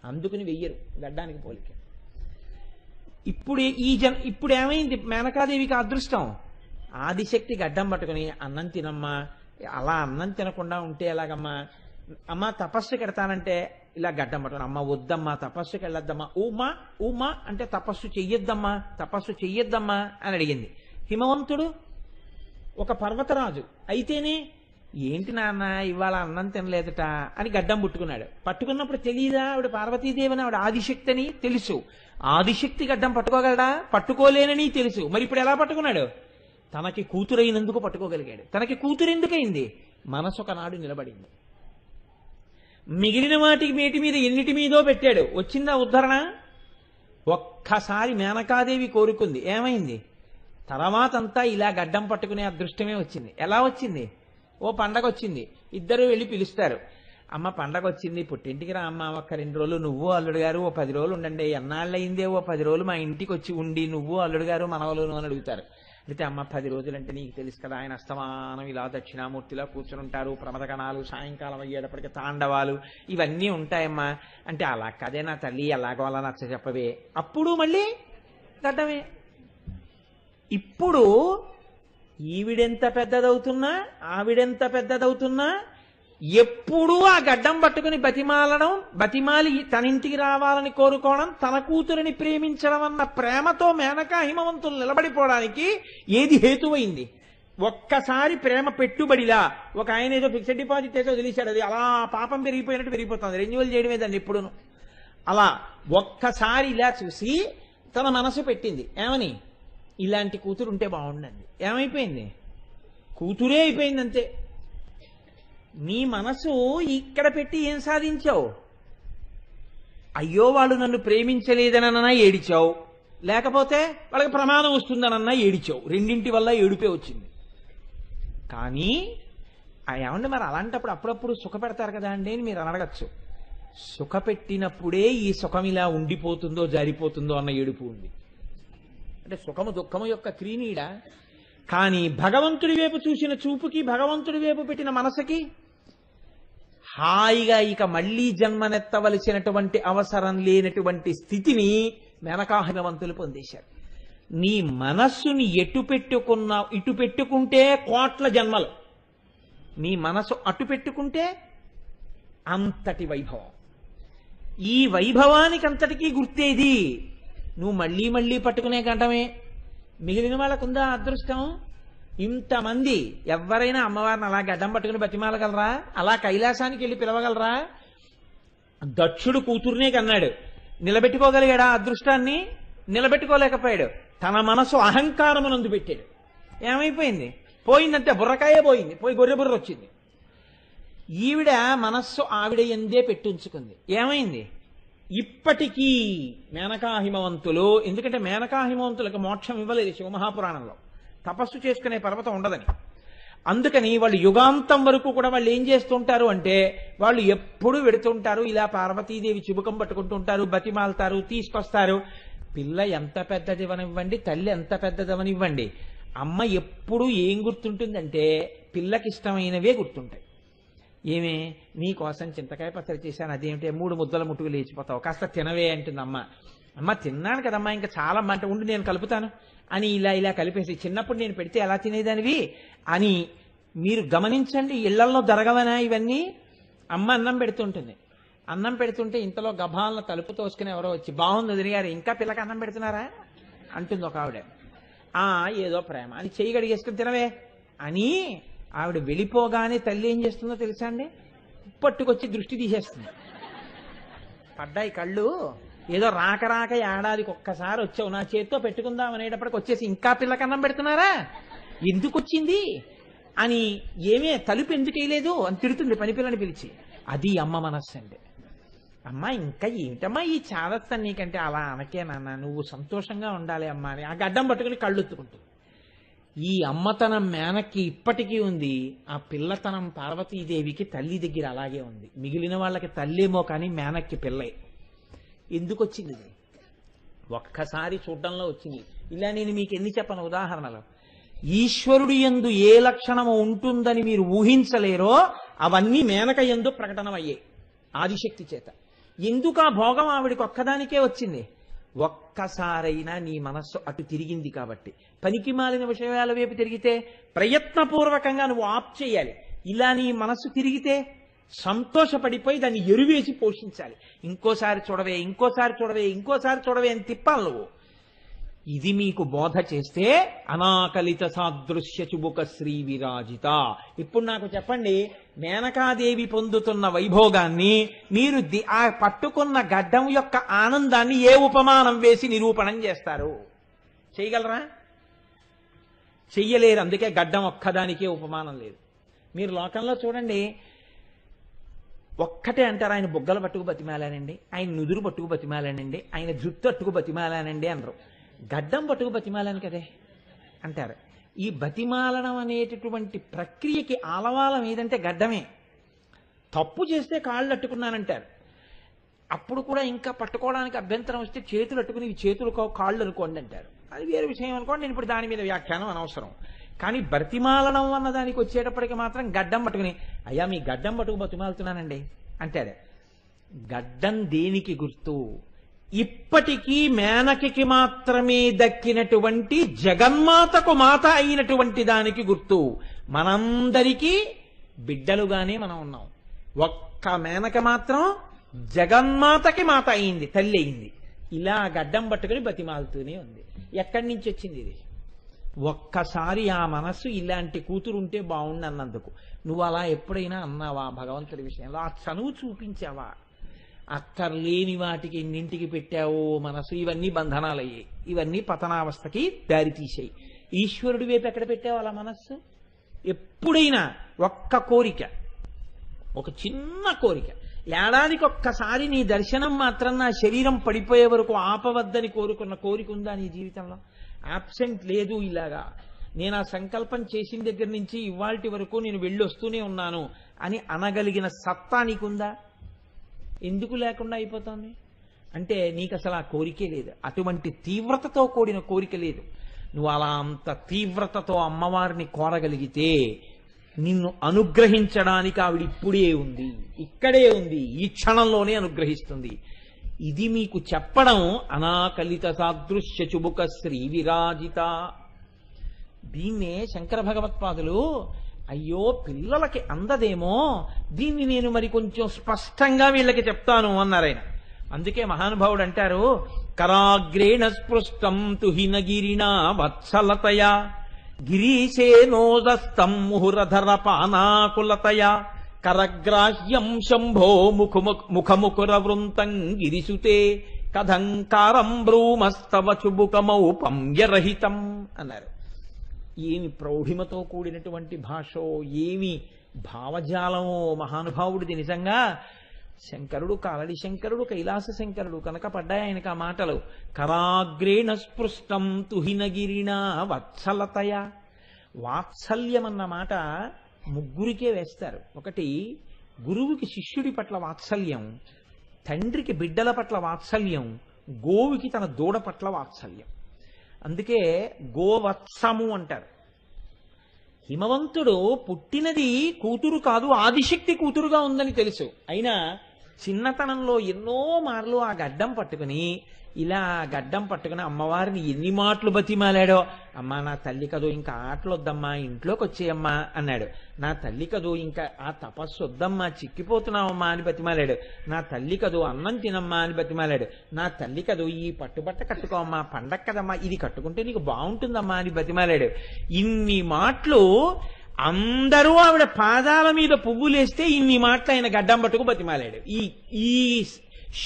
అందుకుని వెయ్యరు గడ్డానికి పోలిక. ఇప్పుడు ఏమైంది మేనకాదేవికి అదృష్టం? ఆదిశక్తి గడ్డం పట్టుకుని అన్నం తినమ్మా, అలా అన్నం తినకుండా ఉంటే ఎలాగమ్మా, అమ్మ తపస్సుకి ఎడతానంటే ఇలా గడ్డం పట్టుకుని, అమ్మ వద్దమ్మా తపస్సుకి వెళ్ళొద్దమ్మా, ఊమా అంటే తపస్సు చెయ్యొద్దమ్మా అని అడిగింది. హిమవంతుడు ఒక పర్వతరాజు అయితేనే ఏంటి నాన్న ఇవాళ అన్నం తినలేదట అని గడ్డం పుట్టుకున్నాడు. పట్టుకున్నప్పుడు తెలియదా ఆవిడ పార్వతీదేవిని, ఆవిడ ఆదిశక్తి అని తెలుసు. ఆదిశక్తి గడ్డం పట్టుకోగలడా? పట్టుకోలేనని తెలుసు. మరి ఇప్పుడు ఎలా పట్టుకున్నాడు? తనకి కూతురైనందుకు పట్టుకోగలిగాడు. తనకి కూతురు ఎందుకయింది? మనసు ఒకనాడు నిలబడింది. మిగిలిన వాటికి మేటి మీద ఎన్నిటి మీదో పెట్టాడు, వచ్చిందా ఉద్ధరణ? ఒక్కసారి మేనకాదేవి కోరుకుంది, ఏమైంది? తర్వాతంతా ఇలా గడ్డం పట్టుకునే అదృష్టమే వచ్చింది. ఎలా వచ్చింది? ఓ పండగ వచ్చింది, ఇద్దరు వెళ్ళి పిలుస్తారు. అమ్మ పండగ వచ్చింది, పుట్టింటికి రా అమ్మ, ఒక్క 2 రోజులు నువ్వు అల్లుడు గారు ఓ 10 రోజులు ఉండండి, ఎన్నాళ్ళయిందే ఓ 10 రోజులు మా ఇంటికి వచ్చి ఉండి నువ్వు అల్లుడు గారు మనవలు అని అడుగుతారు. అయితే అమ్మ 10 రోజులంటే నీకు తెలుసు కదా, ఆయన అస్తమానం ఇలా దక్షిణామూర్తిలా కూర్చుని ఉంటారు, ప్రమదగణాలు, సాయంకాలం అయ్యేటప్పటికి తాండవాలు ఇవన్నీ ఉంటాయమ్మా అంటే, అలా కదే నా తల్లి ఎలాగో అలా నచ్చ చెప్పవే. అప్పుడు మళ్ళీ గడ్డమే. ఇప్పుడు ఈవిడెంత పెద్దదవుతున్నా ఆవిడెంత పెద్దదవుతున్నా ఎప్పుడూ ఆ గడ్డం పట్టుకుని బతిమాలి తన ఇంటికి రావాలని కోరుకోవడం, తన కూతురిని ప్రేమించడం అన్న ప్రేమతో మేనకా హిమవంతులు నిలబడిపోవడానికి ఏది హేతువైంది? ఒక్కసారి ప్రేమ పెట్టుబడిలా ఒక ఆయన ఏదో ఫిక్స్డ్ డిపాజిట్ ఏదో వదిలేశాడు, అది అలా పాపం పెరిగిపోయినట్టు పెరిగిపోతుంది, రెన్యువల్ చేయడమే దాన్ని ఎప్పుడును. అలా ఒక్కసారి ఇలా చూసి తన మనసు పెట్టింది, ఏమని? ఇలాంటి కూతురు ఉంటే బాగుండండి. ఏమైపోయింది? కూతురే అయిపోయింది అంతే. నీ మనసు ఇక్కడ పెట్టి ఏం సాధించావు? అయ్యో వాళ్ళు నన్ను ప్రేమించలేదనన్నా ఏడిచావు, లేకపోతే వాళ్ళకి ప్రమాదం వస్తుందనన్నా ఏడిచావు. రెండింటి వల్ల ఏడుపే వచ్చింది. కానీ ఏమంటే మరి అలాంటప్పుడు అప్పుడప్పుడు సుఖ పెడతారు కదా అండి అని మీరు అనడగచ్చు. సుఖ పెట్టినప్పుడే ఈ సుఖం ఇలా ఉండిపోతుందో జారిపోతుందో అన్న ఏడుపు ఉంది. అంటే సుఖము దుఃఖము యొక్క క్రీనీడ. కానీ భగవంతుడి వైపు చూసిన చూపుకి, భగవంతుడి వైపు పెట్టిన మనసుకి హాయిగా ఇక మళ్లీ జన్మనెత్తవలసినటువంటి అవసరం లేనటువంటి స్థితిని మేనకా హిమవంతులు పొందేశారు. నీ మనస్సుని ఇటు పెట్టుకుంటే కోట్ల జన్మలు, నీ మనసు అటు పెట్టుకుంటే అంతటి వైభవం. ఈ వైభవానికి అంతటికీ గుర్తేది నువ్వు మళ్లీ మళ్లీ పట్టుకునే గంటమే. మిగిలిన వాళ్ళకుందా అదృష్టం? ఇంతమంది ఎవరైనా అమ్మవారిని అలా గడ్డం పట్టుకుని బతిమాలగలరా? అలా కైలాసానికి వెళ్ళి పిలవగలరా? దక్షుడు కూతుర్నే కన్నాడు, నిలబెట్టుకోగలిగాడా అదృష్టాన్ని? నిలబెట్టుకోలేకపోయాడు. తన మనసు అహంకారమునందు పెట్టాడు. ఏమైపోయింది? పోయిందంటే బుర్రకాయే పోయింది, పోయి గొర్రె బుర్ర వచ్చింది. ఈవిడ మనస్సు ఆవిడ ఎందే పెట్టుంచుకుంది. ఏమైంది? ఇప్పటికీ మేనకా హిమవంతులు, ఎందుకంటే మేనకా హిమవంతులకు మోక్షం ఇవ్వలేదు శివమహాపురాణంలో, తపస్సు చేసుకునే పర్వతం ఉండదని. అందుకని వాళ్ళు యుగాంతం వరకు కూడా వాళ్ళు ఏం చేస్తుంటారు అంటే, వాళ్ళు ఎప్పుడు వెడుతుంటారు, ఇలా పార్వతీదేవి చిబుకం పట్టుకుంటుంటారు, బతిమాలుతారు, తీసుకొస్తారు. పిల్ల ఎంత పెద్దదివనివ్వండి, తల్లి ఎంత పెద్దదివనివ్వండి, అమ్మ ఎప్పుడు ఏం గుర్తుంటుందంటే పిల్లకిష్టమైనవే గుర్తుంటాయి. ఏమే నీకోసం చింతకాయ పచ్చడి చేశాను, అదేమిటే 3 ముద్దల ముట్టుకు లేచిపోతావు, కాస్త తినవే అంటుంది అమ్మ. అమ్మ తిన్నాను కదమ్మా, ఇంకా చాలా అంటే ఉండి నేను కలుపుతాను అని ఇలా కలిపేసి, చిన్నప్పుడు నేను పెడితే ఎలా తినేదానివి అని మీరు గమనించండి. ఇళ్లల్లో జరగవనా ఇవన్నీ? అమ్మ అన్నం పెడుతుంటుంది, అన్నం పెడుతుంటే ఇంతలో గభాలను తలుపు తోసుకుని ఎవరో వచ్చి, బాగుంది వదిలిగారు, ఇంకా పిల్లకి అన్నం పెడుతున్నారా అంటుంది ఒక ఆవిడ. ఏదో ప్రేమ అని చెయ్యి గడిగేసుకుని తినవే అని ఆవిడ వెళ్ళిపోగానే తల్లి ఏం చేస్తుందో తెలుసా అండి? పట్టుకొచ్చి దృష్టి తీసేస్తుంది. పడ్డాయి కళ్ళు, ఏదో రాక ఏడాదికి ఒక్కసారి వచ్చావు, నా చేతితో పెట్టుకుందాం అనేటప్పటికి వచ్చేసి, ఇంకా పిల్లకి అన్నం పెడుతున్నారా, ఎందుకు వచ్చింది అని, ఏమే తలుపు ఎందుకు వేయలేదు అని తిడుతుంది పని పిల్లని పిలిచి. అది అమ్మ మనస్సు అండి. అమ్మ ఇంకా ఏంటమ్మా ఈ చాదస్తాను నీకంటే, అలా అనకే నాన్న, నువ్వు సంతోషంగా ఉండాలి అమ్మ అని ఆ గడ్డం పట్టుకుని కళ్ళు ఎత్తుకుంటుంది. ఈ అమ్మతనం మేనక్కి ఇప్పటికీ ఉంది, ఆ పిల్లతనం పార్వతీదేవికి తల్లి దగ్గర అలాగే ఉంది. మిగిలిన వాళ్ళకి తల్లేమో కానీ మేనక్కి పిల్లే. ఎందుకు వచ్చింది? ఒక్కసారి చూడడంలో వచ్చింది. ఇలా నేను మీకు ఎన్ని చెప్పను ఉదాహరణలు. ఈశ్వరుడు యందు ఏ లక్షణము ఉంటుందని మీరు ఊహించలేరో అవన్నీ మేనక యందు ప్రకటనమయ్యాయి ఆదిశక్తి చేత. ఎందుకు ఆ భోగం ఆవిడికి ఒక్కదానికే వచ్చింది? ఒక్కసారైనా నీ మనస్సు అటు తిరిగింది కాబట్టి. పనికి మాలిన విషయాల వైపు తిరిగితే ప్రయత్నపూర్వకంగా నువ్వు ఆప్ చేయాలి. ఇలా నీ మనస్సు తిరిగితే సంతోషపడిపోయి దాన్ని ఎరువేసి పోషించాలి. ఇంకోసారి చూడవే, ఇంకోసారి చూడవే, ఇంకోసారి చూడవే అని తిప్పాలి నువ్వు. ఇది మీకు బోధ చేస్తే అనాకలిత సాదృశ్య చుబుక శ్రీ విరాజిత. ఇప్పుడు నాకు చెప్పండి, మేనకాదేవి పొందుతున్న వైభోగాన్ని మీరు ఆ పట్టుకున్న గడ్డం యొక్క ఆనందాన్ని ఏ ఉపమానం వేసి నిరూపణం చేస్తారు? చేయగలరా? చెయ్యలేరు. అందుకే గడ్డం ఒక్కదానికే ఉపమానం లేదు. మీరు లోకంలో చూడండి, ఒక్కటే అంటారు, ఆయన బుగ్గలు పట్టుకు బతిమాలానండి, ఆయన నుదురు పట్టుకు బతిమాలానండి, ఆయన జుట్టు అట్టుకు బతిమాలానండి అనరు. గడ్డం పట్టుకు బతిమాలాను కదే అంటారు. ఈ బతిమాలనం అనేటటువంటి ప్రక్రియకి ఆలవాలం ఏదంటే గడ్డమే. తప్పు చేస్తే కాళ్ళు అట్టుకున్నానంటారు. అప్పుడు కూడా ఇంకా పట్టుకోవడానికి అభ్యంతరం వస్తే చేతులు అట్టుకుని ఇవి చేతులు కాళ్ళు అనుకోండి అంటారు. అది వేరే విషయం అనుకోండి, నేను ఇప్పుడు దాని మీద వ్యాఖ్యానం అనవసరం. కానీ బతిమాలనం అన్న దానికి వచ్చేటప్పటికి మాత్రం గడ్డం పట్టుకుని, అయ్యా మీ గడ్డం పట్టుకు బతిమాలుతున్నానండి అంటారు. గడ్డం దేనికి గుర్తు? ఇప్పటికీ మేనకి మాత్రమే దక్కినటువంటి జగన్మాతకు మాత అయినటువంటి దానికి గుర్తు. మనందరికీ బిడ్డలుగానే మనం ఉన్నాం. ఒక్క మేనక మాత్రం జగన్మాతకి మాత అయింది, తల్లి అయింది. ఇలా గడ్డం పట్టుకుని బతిమాలుతూనే ఉంది. ఎక్కడి నుంచి వచ్చింది ఇది? ఒక్కసారి ఆ మనస్సు ఇలాంటి కూతురుంటే బాగుండు అన్నందుకు. నువ్వు అలా ఎప్పుడైనా అన్నావా భగవంతుడి విషయంలో? ఆ చనువు చూపించావా? అక్కర్లేని వాటికి ఎన్నింటికి పెట్టావో మనసు. ఇవన్నీ బంధనాలయ్యాయి, ఇవన్నీ పతనావస్థకి దారితీసాయి. ఈశ్వరుడి వైపు ఎక్కడ పెట్టావు అలా మనస్సు? ఎప్పుడైనా ఒక్క కోరిక, ఒక చిన్న కోరిక, ఏడాదికి ఒక్కసారి నీ దర్శనం మాత్రం నా శరీరం పడిపోయే వరకు ఆపవద్దని కోరుకున్న కోరిక ఉందా నీ జీవితంలో? ఆబ్సెంట్ లేదు. ఇలాగా నేను ఆ సంకల్పం చేసిన దగ్గర నుంచి ఇవాల్టి వరకు నేను వెళ్ళొస్తూనే ఉన్నాను అని అనగలిగిన సత్తా నీకుందా? ఎందుకు లేకుండా అయిపోతుంది అంటే నీకు అసలు ఆ కోరికే లేదు. అటువంటి తీవ్రతతో కూడిన కోరిక లేదు. నువ్వు అలా అంత తీవ్రతతో అమ్మవారిని కోరగలిగితే నిన్ను అనుగ్రహించడానికి ఆవిడ ఇప్పుడే ఉంది, ఇక్కడే ఉంది, ఈ క్షణంలోనే అనుగ్రహిస్తుంది. ఇది మీకు చెప్పడం అనాకలిత సాదృశ్య చుబుక శ్రీ విరాజిత. దీన్నే శంకర భగవత్పాదులు అయ్యో పిల్లలకి అందదేమో, దీన్ని నేను మరి కొంచెం స్పష్టంగా వీళ్ళకి చెప్తాను అన్నారాయన. అందుకే మహానుభావుడు అంటారు, కరాగ్రేణ స్పృష్టం తుహినగిరినా వత్సలతయా గిరీశేనోదస్తం ముహురధర పానాకులతయా కరగ్రాహ్యం శంభో ముఖముకుర వృంతం గిరిసుతే కథంకారం బ్రూమస్తవ చుబుకమౌ పంయరహితం అన్నారు. ఏమి ప్రౌఢిమతో కూడినటువంటి భాషో, ఏమి భావజాలమో మహానుభావుడిది. నిజంగా శంకరుడు, కాలడి శంకరుడు, కైలాస శంకరుడు కనుక పడ్డాయి ఆయనకు ఆ మాటలు. కరాగ్రేణ స్పృష్టం తుహినగిరినా వత్సలతయ. వాత్సల్యం అన్న మాట ముగ్గురికే వేస్తారు. ఒకటి గురువుకి శిష్యుడి పట్ల వాత్సల్యం, తండ్రికి బిడ్డల పట్ల వాత్సల్యం, గోవుకి తన దూడ పట్ల వాత్సల్యం. అందుకే గోవత్సము అంటారు. హిమవంతుడు పుట్టినది కూతురు కాదు, ఆదిశక్తి కూతురుగా ఉందని తెలుసు. అయినా చిన్నతనంలో ఎన్నో మార్లు ఆ గడ్డం పట్టుకుని, ఇలా గడ్డం పట్టుకుని అమ్మవారిని ఎన్ని మాటలు బతిమాలాడో. అమ్మా నా తల్లి కదో ఇంకా ఆటలు వద్దమ్మా, ఇంట్లోకి వచ్చేయమ్మా అన్నాడు. నా తల్లి కదో ఇంకా ఆ తపస్సు వద్దమ్మా, చిక్కిపోతున్నావమ్మా అని బతిమాలాడు. నా తల్లి కదో అన్నం తినమ్మా అని బతిమాలాడు. నా తల్లి కదో ఈ పట్టుబట్ట కట్టుకోమ్మా, పండగ కదమ్మా, ఇది కట్టుకుంటే నీకు బాగుంటుందమ్మా అని బతిమాలాడు. ఇన్ని మాటలు అందరూ ఆవిడ పాదాల మీద పువ్వులేస్తే ఇన్ని మాటలు ఆయన గడ్డం పట్టుకు బతిమాలాడు. ఈ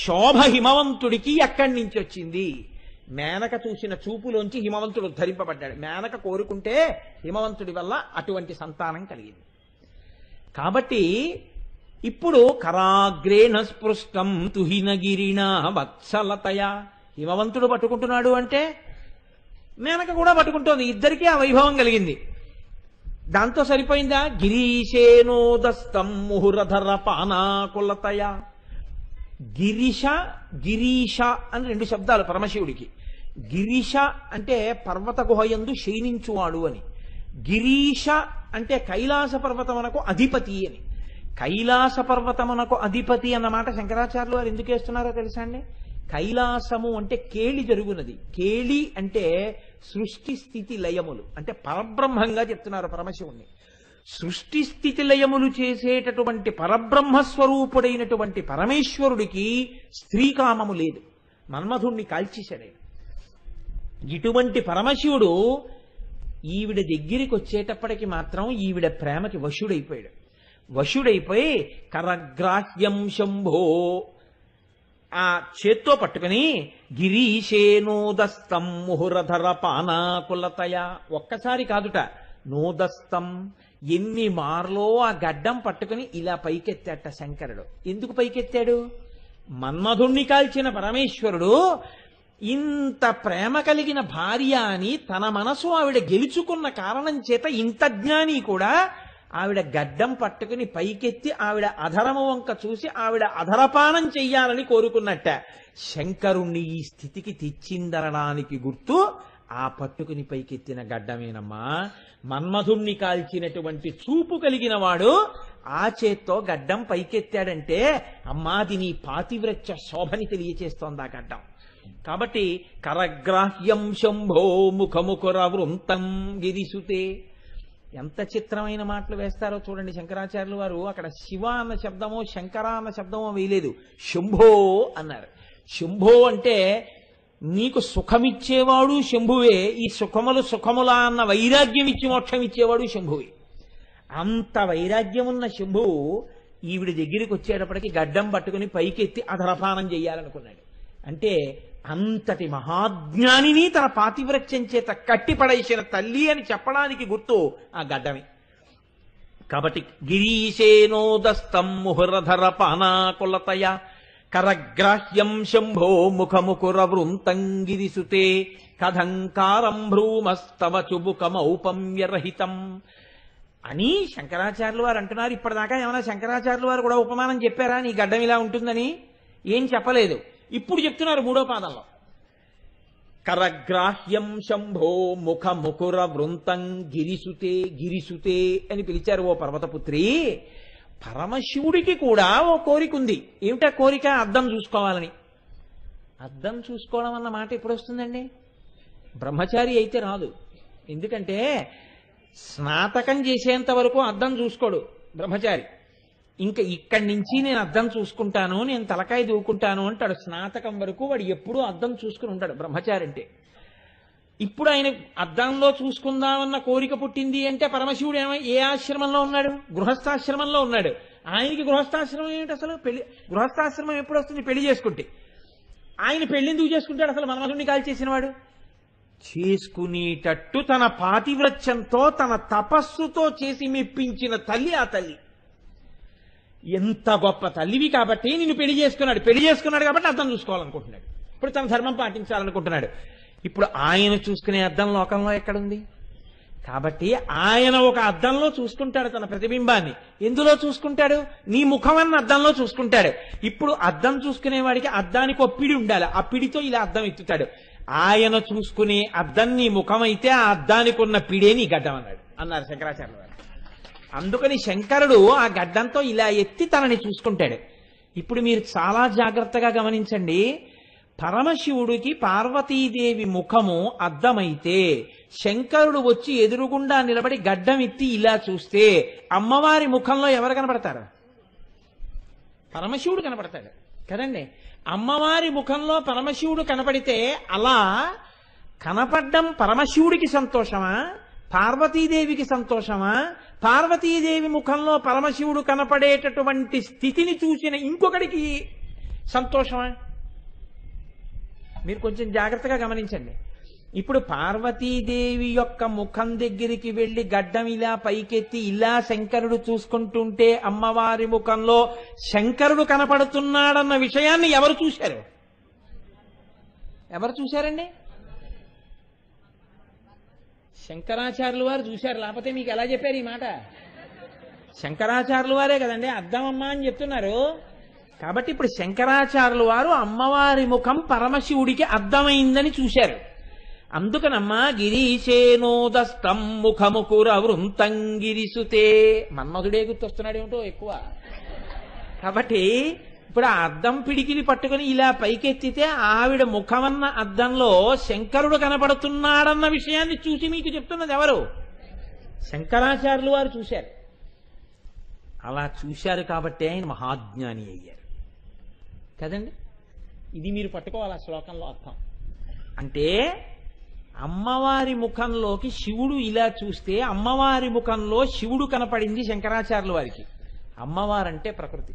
శోభ హిమవంతుడికి ఎక్కడి నుంచి వచ్చింది? మేనక చూసిన చూపులోంచి హిమవంతుడు ఉద్ధరింపబడ్డాడు. మేనక కోరుకుంటే హిమవంతుడి వల్ల అటువంటి సంతానం కలిగింది. కాబట్టి ఇప్పుడు కరాగ్రేణ స్పృష్టం తుహినగిరినా వత్సలతయ. హిమవంతుడు పట్టుకుంటున్నాడు అంటే మేనక కూడా పట్టుకుంటోంది. ఇద్దరికీ ఆ వైభవం కలిగింది. దాంతో సరిపోయిందా? గిరీశేనోదస్తం ముహురధర పానాకులతయ. గిరీష, గిరీష అని రెండు శబ్దాలు పరమశివుడికి. గిరీష అంటే పర్వత గుహయందు శయనించువాడు అని, గిరీష అంటే కైలాస పర్వతమునకు అధిపతి అని. కైలాస పర్వతమునకు అధిపతి అన్నమాట శంకరాచార్యులు వారు ఎందుకు వేస్తున్నారో తెలుసా అండి? కైలాసము అంటే కేళి జరుగునది. కేళి అంటే సృష్టి స్థితి లయములు, అంటే పరబ్రహ్మంగా చెప్తున్నారు పరమశివుణ్ణి. సృష్టి స్థితి లయములు చేసేటటువంటి పరబ్రహ్మస్వరూపుడైనటువంటి పరమేశ్వరుడికి స్త్రీకామము లేదు. మన్మధుణ్ణి కాల్చేశాడు. ఇటువంటి పరమశివుడు ఈవిడ దగ్గరికి వచ్చేటప్పటికి మాత్రం ఈవిడ ప్రేమకి వశుడైపోయి కరగ్రాహ్యం శంభో ఆ చేత్తో పట్టుకుని గిరీశేనోదస్తం ముహురధర పానాకులతయ, ఒక్కసారి కాదుట, నోదస్తం ఎన్ని మార్లో ఆ గడ్డం పట్టుకుని ఇలా పైకెత్తాట శంకరుడు. ఎందుకు పైకెత్తాడు? మన్మధుణ్ణి కాల్చిన పరమేశ్వరుడు ఇంత ప్రేమ కలిగిన భార్య అని తన మనసు ఆవిడ గెలుచుకున్న కారణం చేత ఇంత జ్ఞాని కూడా ఆవిడ గడ్డం పట్టుకుని పైకెత్తి ఆవిడ అధరము వంక చూసి ఆవిడ అధరపానం చెయ్యాలని కోరుకున్నట్ట. శంకరుణ్ణి ఈ స్థితికి తెచ్చిందనడానికి గుర్తు ఆ పట్టుకుని పైకెత్తిన గడ్డమేనమ్మా. మన్మధుణ్ణి కాల్చినటువంటి చూపు కలిగిన వాడు ఆ చేత్తో గడ్డం పైకెత్తాడంటే అమ్మాది నీ పాతివ్రత్య శోభని తెలియచేస్తోంది ఆ గడ్డం. కాబట్టి కరగ్రాహ్యం శంభో ముఖముఖుర వృంతం గిరిసుతే. ఎంత చిత్రమైన మాటలు వేస్తారో చూడండి శంకరాచార్యులు వారు. అక్కడ శివ అన్న శబ్దమో శంకర అన్న శబ్దమో వేయలేదు, శంభో అన్నారు. శంభో అంటే నీకు సుఖమిచ్చేవాడు శంభువే, ఈ సుఖములా అన్న వైరాగ్యం ఇచ్చి మోక్షం ఇచ్చేవాడు శంభువే. అంత వైరాగ్యం ఉన్న శంభువు ఈవిడ దగ్గరికి వచ్చేటప్పటికి గడ్డం పట్టుకుని పైకెత్తి అధరపానం చెయ్యాలనుకున్నాడు. అంటే అంతటి మహాజ్ఞానిని తన పాతివ్రత్యం చేత కట్టిపడేసిన తల్లి అని చెప్పడానికి గుర్తు ఆ గడ్డమే. కాబట్టి గిరీశేనోదస్తం ముహురధర పానాకులతయ కరగ్రాహ్యం శంభో ముఖముఖుర వృంతం గిరిసుతే కథంకారం భ్రూమస్తవ చుబుకమౌపమ్యరహితం అని శంకరాచార్యులు వారు అంటున్నారు. ఇప్పటిదాకా ఏమైనా శంకరాచార్యులు వారు కూడా ఉపమానం చెప్పారా నీ గడ్డం ఇలా ఉంటుందని? ఏం చెప్పలేదు. ఇప్పుడు చెప్తున్నారు మూడో పాదంలో. కరగ్రాహ్యం శంభో ముఖముఖుర వృంతం గిరిసుతే అని పిలిచారు. ఓ పర్వతపుత్రి, పరమశివుడికి కూడా ఓ కోరిక ఉంది. ఏమిటా కోరిక? అద్దం చూసుకోవాలని. అద్దం చూసుకోవడం అన్న మాట ఎప్పుడు వస్తుందండి? బ్రహ్మచారి అయితే రాదు. ఎందుకంటే స్నాతకం చేసేంత వరకు అద్దం చూసుకోడు బ్రహ్మచారి. ఇంకా ఇక్కడి నుంచి నేను అద్దం చూసుకుంటాను, నేను తలకాయ దూకుంటాను అంటాడు. స్నాతకం వరకు వాడు ఎప్పుడూ అద్దం చూసుకుని ఉంటాడు బ్రహ్మచారి అంటే. ఇప్పుడు ఆయన అద్దంలో చూసుకుందామన్న కోరిక పుట్టింది అంటే పరమశివుడు ఏ ఆశ్రమంలో ఉన్నాడు? గృహస్థాశ్రమంలో ఉన్నాడు. ఆయనకి గృహస్థాశ్రమం ఏమిటి అసలు? గృహస్థాశ్రమం ఎప్పుడు వస్తుంది? పెళ్లి చేసుకుంటే. ఆయన పెళ్లి ఎందుకు చేసుకుంటాడు అసలు? మన్మధుడిని కాల్చేసిన వాడు చేసుకునేటట్టు తన పాతివ్రత్యంతో తన తపస్సుతో చేసి మెప్పించిన తల్లి ఆ తల్లి. ఎంత గొప్ప తల్లివి కాబట్టి నిన్ను పెళ్లి చేసుకున్నాడు కాబట్టి అద్దం చూసుకోవాలనుకుంటున్నాడు. ఇప్పుడు తన ధర్మం పాటించాలనుకుంటున్నాడు. ఇప్పుడు ఆయన చూసుకునే అద్దం లోకంలో ఎక్కడుంది? కాబట్టి ఆయన ఒక అద్దంలో చూసుకుంటాడు తన ప్రతిబింబాన్ని. ఎందులో చూసుకుంటాడు? నీ ముఖమన్న అద్దంలో చూసుకుంటాడు. ఇప్పుడు అద్దం చూసుకునేవాడికి అద్దానికి ఒక పిడి ఉండాలి. ఆ పిడితో ఇలా అద్దం ఎత్తుతాడు. ఆయన చూసుకునే అద్దం నీ ముఖమైతే ఆ అద్దానికి ఉన్న పిడే నీ గడ్డం అన్నారు శంకరాచార్యులు గారు. అందుకని శంకరుడు ఆ గడ్డంతో ఇలా ఎత్తి తనని చూసుకుంటాడు. ఇప్పుడు మీరు చాలా జాగ్రత్తగా గమనించండి. పరమశివుడికి పార్వతీదేవి ముఖము అద్దమైతే శంకరుడు వచ్చి ఎదురుగుండా నిలబడి గడ్డం ఎత్తి ఇలా చూస్తే అమ్మవారి ముఖంలో ఎవరు కనబడతారు? పరమశివుడు కనబడతాడు కదండి. అమ్మవారి ముఖంలో పరమశివుడు కనపడితే అలా కనపడ్డం పరమశివుడికి సంతోషమా, పార్వతీదేవికి సంతోషమా? పార్వతీదేవి ముఖంలో పరమశివుడు కనపడేటటువంటి స్థితిని చూసిన ఇంకొకడికి సంతోషమా? మీరు కొంచెం జాగ్రత్తగా గమనించండి. ఇప్పుడు పార్వతీదేవి యొక్క ముఖం దగ్గరికి వెళ్లి గడ్డం ఇలా పైకెత్తి ఇలా శంకరుడు చూసుకుంటుంటే అమ్మవారి ముఖంలో శంకరుడు కనపడుతున్నాడన్న విషయాన్ని ఎవరు చూశారు? ఎవరు చూశారండి? శంకరాచార్యులు వారు చూశారు. లేకపోతే మీకు ఎలా చెప్పారు ఈ మాట? శంకరాచార్యులు వారే కదండి అద్దమమ్మా అని చెప్తున్నారు. కాబట్టి ఇప్పుడు శంకరాచార్యులు వారు అమ్మవారి ముఖం పరమశివుడికి అర్థమైందని చూశారు. అందుకనమ్మా గిరీశేనోదస్తం ముఖముకుర వృంతం గిరిసుతే. మన్మధుడే గుర్తొస్తున్నాడేమిటో ఎక్కువ. కాబట్టి ఇప్పుడు ఆ అద్దం పిడికిలి పట్టుకుని ఇలా పైకెత్తితే ఆవిడ ముఖమన్న అద్దంలో శంకరుడు కనపడుతున్నాడన్న విషయాన్ని చూసి మీకు చెప్తున్నది ఎవరు? శంకరాచార్యులు వారు చూశారు. అలా చూశారు కాబట్టి ఆయన మహాజ్ఞాని అయ్యారు కదండి. ఇది మీరు పట్టుకోవాలి ఆ శ్లోకంలో అర్థం. అంటే అమ్మవారి ముఖంలోకి శివుడు ఇలా చూస్తే అమ్మవారి ముఖంలో శివుడు కనపడింది శంకరాచార్యుల వారికి. అమ్మవారంటే ప్రకృతి.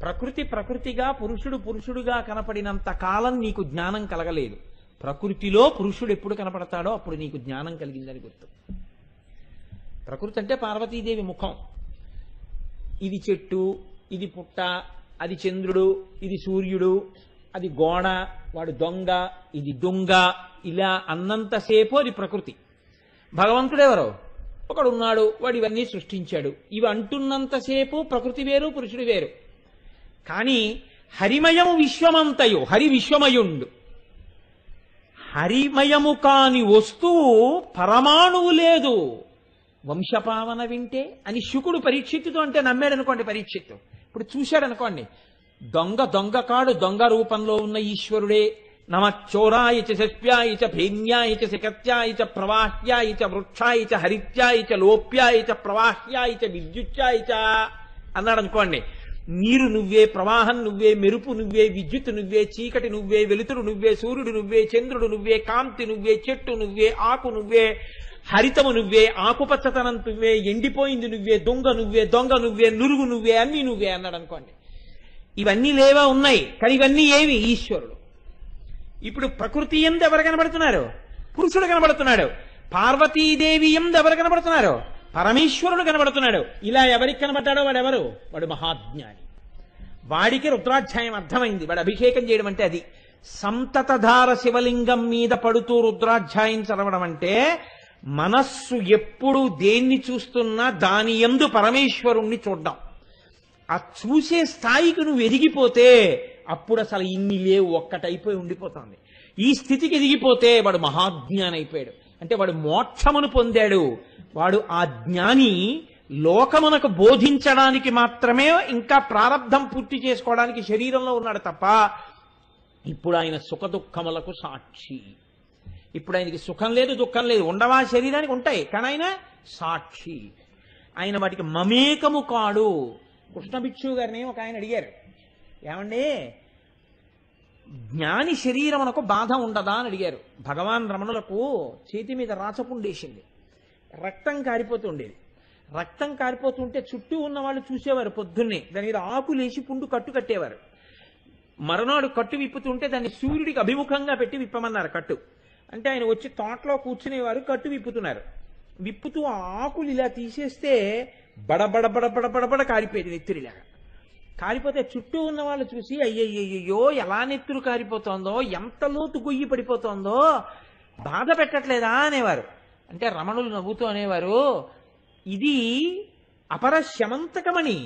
ప్రకృతి ప్రకృతిగా పురుషుడు పురుషుడుగా కనపడినంత కాలం నీకు జ్ఞానం కలగలేదు. ప్రకృతిలో పురుషుడు ఎప్పుడు కనపడతాడో అప్పుడు నీకు జ్ఞానం కలిగిందని గుర్తు. ప్రకృతి అంటే పార్వతీదేవి ముఖం. ఇది చెట్టు, ఇది పుట్ట, అది చంద్రుడు, ఇది సూర్యుడు, అది గోడ, వాడు దొంగ, ఇది దొంగ, ఇలా అన్నంతసేపు అది ప్రకృతి. భగవంతుడెవరో ఒకడున్నాడు, వాడు ఇవన్నీ సృష్టించాడు. ఇవి అంటున్నంతసేపు ప్రకృతి వేరు, పురుషుడు వేరు. కానీ హరిమయము విశ్వమంతయు, హరి విశ్వమయుండు. హరిమయము కాని వస్తువు పరమాణువు లేదు. వంశపావన వింటే అని శుకుడు పరీక్షిత్తుతో అంటే నమ్మాడు అనుకోండి. పరీక్షిత్తు ఇప్పుడు చూశాడు అనుకోండి, దొంగ కాడు, దొంగ రూపంలో ఉన్న ఈశ్వరుడే. నమచ్చోరాయ చ శస్యాయ చ భేన్యాయ చ శకత్యాయ చ ప్రవాహ్యాయ చ వృక్షాయ చ హరిత్యాయ చ లోప్యాయ చ ప్రవాహ్యాయ చ విద్యుత్యాయ చ అన్నాడు అనుకోండి. నీరు నువ్వే, ప్రవాహం నువ్వే, మెరుపు నువ్వే, విద్యుత్ నువ్వే, చీకటి నువ్వే, వెలుతురు నువ్వే, సూర్యుడు నువ్వే, చంద్రుడు నువ్వే, కాంతి నువ్వే, చెట్టు నువ్వే, ఆకు నువ్వే, హరితము నువ్వే, ఆకుపచ్చతనం నువ్వే, ఎండిపోయింది నువ్వే, దొంగ నువ్వే, నురుగు నువ్వే, అన్నీ నువ్వే అన్నాడు అనుకోండి. ఇవన్నీ లేవా? ఉన్నాయి. కానీ ఇవన్నీ ఏవి? ఈశ్వరుడు. ఇప్పుడు ప్రకృతి ఎందు ఎవరు కనబడుతున్నారు? పురుషుడు కనబడుతున్నాడు. పార్వతీదేవి ఎందు ఎవరు కనబడుతున్నారు? పరమేశ్వరుడు కనబడుతున్నాడు. ఇలా ఎవరికి కనబడ్డాడో వాడెవరు? వాడు మహాజ్ఞాని. వాడికి రుద్రాధ్యాయం అర్థమైంది. వాడు అభిషేకం చేయడం అంటే అది. సంతతధార శివలింగం మీద పడుతూ రుద్రాధ్యాయం చదవడం అంటే మనస్సు ఎప్పుడు దేన్ని చూస్తున్నా దాని యందు పరమేశ్వరుణ్ణి చూడ్డం. ఆ చూసే స్థాయికి నువ్వు ఎదిగిపోతే అప్పుడు అసలు ఇన్ని లేవు, ఒక్కటైపోయి ఉండిపోతుంది. ఈ స్థితికి ఎదిగిపోతే వాడు మహాజ్ఞాని అయిపోయాడు. అంటే వాడు మోక్షమును పొందాడు. వాడు ఆ జ్ఞాని లోకమునకు బోధించడానికి మాత్రమే ఇంకా ప్రారంధం పూర్తి చేసుకోవడానికి శరీరంలో ఉన్నాడు తప్ప ఇప్పుడు ఆయన సుఖ దుఃఖములకు సాక్షి. ఇప్పుడు ఆయనకి సుఖం లేదు, దుఃఖం లేదు. ఉండవా శరీరానికి? ఉంటాయి. కానీ ఆయన సాక్షి. ఆయన వాటికి మమేకము కాడు. కృష్ణ భిక్షు గారిని ఒక ఆయన అడిగారు, ఏమండి జ్ఞాని శరీరమునకు బాధ ఉండదా అని అడిగారు. భగవాన్ రమణులకు చేతి మీద రాచపుండేసింది, రక్తం కారిపోతుండేది. రక్తం కారిపోతుంటే చుట్టూ ఉన్న వాళ్ళు చూసేవారు. పొద్దున్నే దాని మీద ఆకులేసి పుండు కట్టు కట్టేవారు. మరునాడు కట్టు విప్పుతుంటే దాన్ని సూర్యుడికి అభిముఖంగా పెట్టి విప్పమన్నారు కట్టు. అంటే ఆయన వచ్చి తోటలో కూర్చునేవారు, కట్టు విప్పుతున్నారు. విప్పుతూ ఆ ఆకులు ఇలా తీసేస్తే బడబడ కారిపోయేది నెత్తురిలాగా. కారిపోతే చుట్టూ ఉన్న వాళ్ళు చూసి అయ్యయ్యో ఎలా నెత్తురు కారిపోతోందో, ఎంత లోతు గొయ్యి పడిపోతోందో, బాధ పెట్టట్లేదా అనేవారు. అంటే రమణులు నవ్వుతూ అనేవారు, ఇది అపరశమంతకమని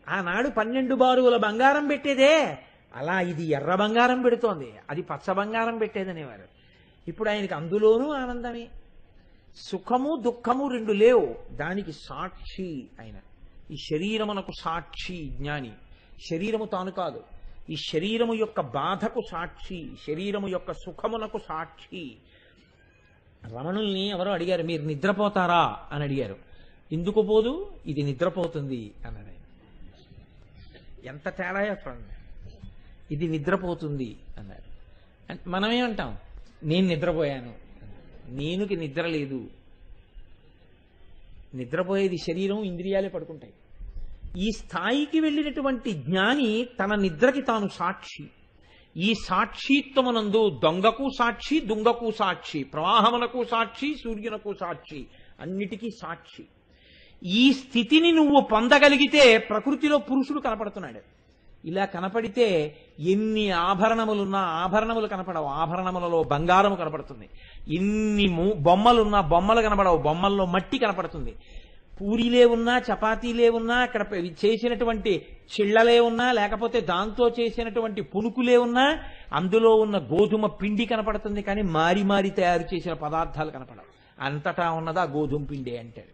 ఆనాడు 12 బారువుల బంగారం పెట్టేదే, అలా ఇది ఎర్ర బంగారం పెడుతోంది, అది పచ్చ బంగారం పెట్టేదనేవారు. ఇప్పుడు ఆయనకి అందులోనూ ఆనందమే. సుఖము దుఃఖము రెండు లేవు. దానికి సాక్షి ఆయన. ఈ శరీరమునకు సాక్షి జ్ఞాని. శరీరము తాను కాదు. ఈ శరీరము యొక్క బాధకు సాక్షి, శరీరము యొక్క సుఖమునకు సాక్షి. రమణుల్ని ఎవరో అడిగారు, మీరు నిద్రపోతారా అని అడిగారు. ఎందుకు పోదు? ఇది నిద్రపోతుంది అన్నాడు ఆయన. ఎంత తేడా చెప్పండి. ఇది నిద్రపోతుంది అన్నారు. మనమేమంటాం? నేను నిద్రపోయాను. నేనుకి నిద్ర లేదు. నిద్రపోయేది శరీరం, ఇంద్రియాలే పడుకుంటాయి. ఈ స్థాయికి వెళ్ళినటువంటి జ్ఞాని తన నిద్రకి తాను సాక్షి. ఈ సాక్షిత్వమునందు దొంగకు సాక్షి, దుంగకు సాక్షి, ప్రవాహమునకు సాక్షి, సూర్యునకు సాక్షి, అన్నిటికీ సాక్షి. ఈ స్థితిని నువ్వు పొందగలిగితే ప్రకృతిలో పురుషుడు కనపడుతున్నాడు. ఇలా కనపడితే ఎన్ని ఆభరణములున్నా ఆభరణములు కనపడవు, ఆభరణములలో బంగారము కనపడుతుంది. ఎన్ని బొమ్మలున్నా బొమ్మలు కనపడవు, బొమ్మల్లో మట్టి కనపడుతుంది. పూరీలే ఉన్నా, చపాతీలే ఉన్నా, అక్కడ చేసినటువంటి చిళ్ళలే ఉన్నా, లేకపోతే దాంతో చేసినటువంటి పునుకులే ఉన్నా, అందులో ఉన్న గోధుమ పిండి కనపడుతుంది. కానీ మారి మారి తయారు చేసిన పదార్థాలు కనపడవు. అంతటా ఉన్నదా గోధుమ పిండి అంటాడు.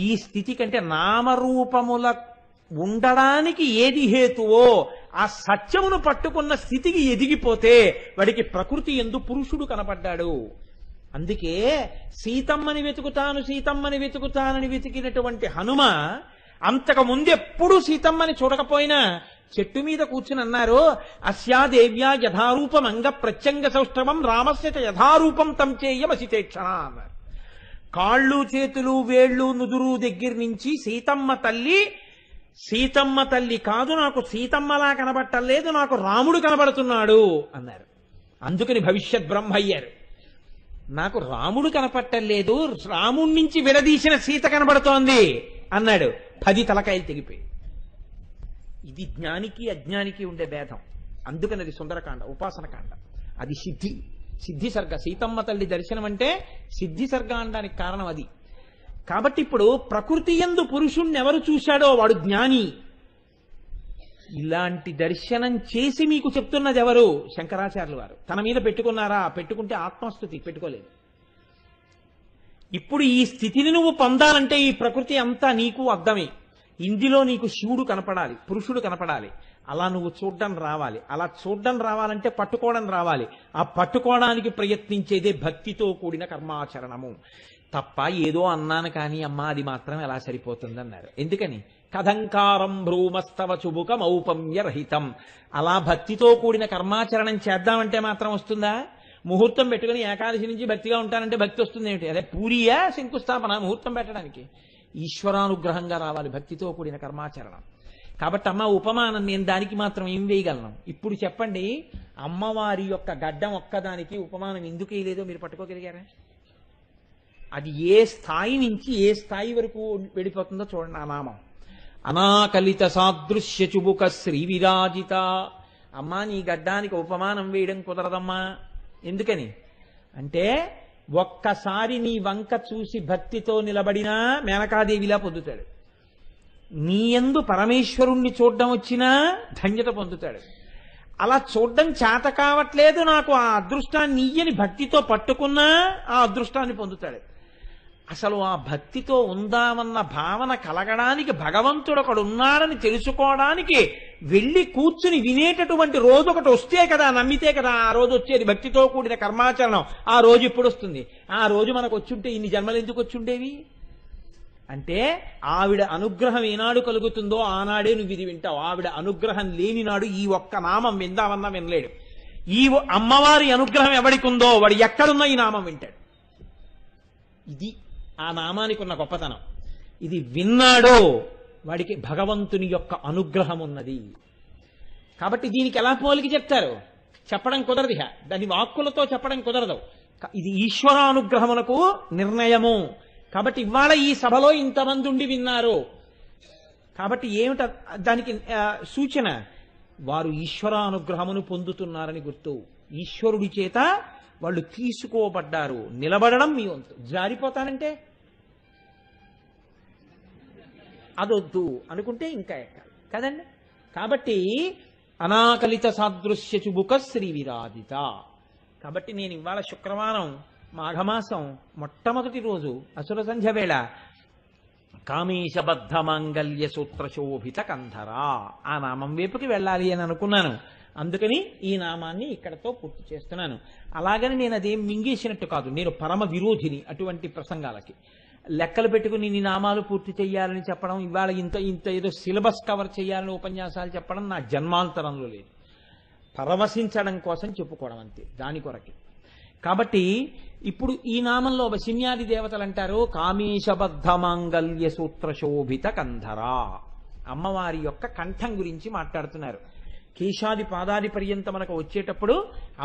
ఈ స్థితి కంటే ఉండడానికి ఏది హేతువో ఆ సత్యమును పట్టుకున్న స్థితికి ఎదిగిపోతే వాడికి ప్రకృతి యందు పురుషుడు కనపడ్డాడు. అందుకే సీతమ్మని వెతుకుతానని వెతికినటువంటి హనుమ అంతకు ముందెప్పుడు సీతమ్మని చూడకపోయినా చెట్టు మీద కూర్చుని అన్నారు, అస్యాదేవ్యా యథారూపం అంగ ప్రత్యంగ సౌష్ఠవం రామస్య చ యథారూపం తం చేయమసితేక్షణ అన్నారు. కాళ్ళు చేతులు వేళ్ళు నుదురు దగ్గర నుంచి సీతమ్మ తల్లి కాదు, నాకు సీతమ్మలా కనబట్టలేదు, నాకు రాముడు కనబడుతున్నాడు అన్నారు. అందుకని భవిష్యత్ బ్రహ్మ అయ్యారు. నాకు రాముడు కనపట్టలేదు, రాముడి నుంచి విడదీసిన సీత కనబడుతోంది అన్నాడు. 10 తలకాయలు తెగిపోయి. ఇది జ్ఞానికి అజ్ఞానికి ఉండే భేదం. అందుకని అది సుందరకాండ, ఉపాసనకాండ. అది సిద్ధి సర్గ. సీతమ్మ తల్లి దర్శనం అంటే సిద్ధి సర్గ అనడానికి కారణం అది. కాబట్టి ఇప్పుడు ప్రకృతి యందు పురుషుణ్ణి ఎవరు చూశాడో వాడు జ్ఞాని. ఇలాంటి దర్శనం చేసి మీకు చెప్తున్నది ఎవరు? శంకరాచార్యుల వారు. తన మీద పెట్టుకున్నారా? పెట్టుకుంటే ఆత్మస్థుతి, పెట్టుకోలేదు. ఇప్పుడు ఈ స్థితిని నువ్వు పొందాలంటే ఈ ప్రకృతి అంతా నీకు అర్థమే. ఇందులో నీకు శివుడు కనపడాలి, పురుషుడు కనపడాలి. అలా నువ్వు చూడ్డం రావాలి. అలా చూడ్డం రావాలంటే పట్టుకోవడం రావాలి. ఆ పట్టుకోవడానికి ప్రయత్నించేదే భక్తితో కూడిన కర్మాచరణము. తప్ప ఏదో అన్నాను కానీ అమ్మా అది మాత్రం ఎలా సరిపోతుంది అన్నారు. ఎందుకని? కథంకారం భ్రూమస్తవ చుబుకం ఔపమ్యరహితం. అలా భక్తితో కూడిన కర్మాచరణం చేద్దామంటే మాత్రం వస్తుందా? ముహూర్తం పెట్టుకుని ఏకాదశి నుంచి భక్తిగా ఉంటానంటే భక్తి వస్తుంది ఏమిటి? అదే పూరియా శంకుస్థాపన ముహూర్తం పెట్టడానికి? ఈశ్వరానుగ్రహంగా రావాలి భక్తితో కూడిన కర్మాచరణం. కాబట్టి అమ్మ ఉపమానం నేను దానికి మాత్రం ఏం వేయగలను? ఇప్పుడు చెప్పండి, అమ్మవారి యొక్క గడ్డం ఒక్కదానికి ఉపమానం ఎందుకు వేయలేదో మీరు పట్టుకోగలిగారా? అది ఏ స్థాయి నుంచి ఏ స్థాయి వరకు వెళ్ళిపోతుందో చూడండి. ఆ నామం అనాకలిత సాదృశ్య చుబుక శ్రీ విరాజిత. అమ్మా నీ గడ్డానికి ఉపమానం వేయడం కుదరదమ్మా. ఎందుకని అంటే ఒక్కసారి నీ వంక చూసి భక్తితో నిలబడినా మేనకాదేవిలా పొందుతాడు. నీ యందు పరమేశ్వరుణ్ణి చూడడం వచ్చినా ధన్యత పొందుతాడు. అలా చూడడం చేత కావట్లేదు నాకు ఆ అదృష్టాన్ని ఇయ్యని భక్తితో పట్టుకున్నా ఆ అదృష్టాన్ని పొందుతాడు. అసలు ఆ భక్తితో ఉందామన్న భావన కలగడానికి, భగవంతుడు ఒకడు ఉన్నాడని తెలుసుకోవడానికి వెళ్ళి కూర్చుని వినేటటువంటి రోజు ఒకటి వస్తే కదా, నమ్మితే కదా ఆ రోజు వచ్చేది. భక్తితో కూడిన కర్మాచరణం ఆ రోజు ఇప్పుడు వస్తుంది. ఆ రోజు మనకు వచ్చుంటే ఇన్ని జన్మలు ఎందుకు వచ్చుండేవి? అంటే ఆవిడ అనుగ్రహం ఏనాడు కలుగుతుందో ఆనాడే నువ్వు ఇది వింటావు. ఆవిడ అనుగ్రహం లేని నాడు ఈ ఒక్క నామం విందామన్నా వినలేడు. ఈ అమ్మవారి అనుగ్రహం ఎవడికి ఉందో వాడు ఎక్కడున్నా ఈ నామం వింటాడు. ఇది ఆ నామానికి ఉన్న గొప్పతనం. ఇది విన్నాడో వాడికి భగవంతుని యొక్క అనుగ్రహం ఉన్నది. కాబట్టి దీనికి ఎలా పోలికి చెప్తారు? చెప్పడం కుదరదు. దాని వాక్కులతో చెప్పడం కుదరదు. ఇది ఈశ్వరానుగ్రహమునకు నిర్ణయము. కాబట్టి ఇవాళ ఈ సభలో ఇంతమంది ఉండి విన్నారు. కాబట్టి ఏమిట దానికి సూచన? వారు ఈశ్వరానుగ్రహమును పొందుతున్నారని గుర్తు. ఈశ్వరుడి చేత వాళ్ళు తీసుకోబడ్డారు. నిలబడడం మీ వంతు. జారిపోతానంటే అదొద్దు అనుకుంటే ఇంకా ఎక్కాలి కదండి. కాబట్టి అనాకలిత సాదృశ్య చుబుక శ్రీ విరాజిత. కాబట్టి నేను ఇవాళ శుక్రవారం మాఘమాసం మొట్టమొదటి రోజు అసుర సంధ్య వేళ కామేశబద్ధ మాంగల్య సూత్ర శోభిత కంధరా ఆ నామం వైపుకి వెళ్ళాలి అని అనుకున్నాను. అందుకని ఈ నామాన్ని ఇక్కడతో పూర్తి చేస్తున్నాను. అలాగని నేను అదేం మింగేసినట్టు కాదు. నేను పరమ విరోధిని అటువంటి ప్రసంగాలకి. లెక్కలు పెట్టుకుని నీ నామాలు పూర్తి చేయాలని చెప్పడం, ఇవాళ ఇంత ఇంత ఏదో సిలబస్ కవర్ చేయాలని ఉపన్యాసాలు చెప్పడం నా జన్మాంతరంలో లేదు. పరవశించడం కోసం చెప్పుకోవడం అంతే, దాని కొరకే. కాబట్టి ఇప్పుడు ఈ నామంలో వశిన్యాది దేవతలు అంటారు కామేశబద్ధ మాంగల్య సూత్ర శోభిత కంధరా. అమ్మవారి యొక్క కంఠం గురించి మాట్లాడుతున్నారు. కేశాది పాదాది పర్యంత మనకు వచ్చేటప్పుడు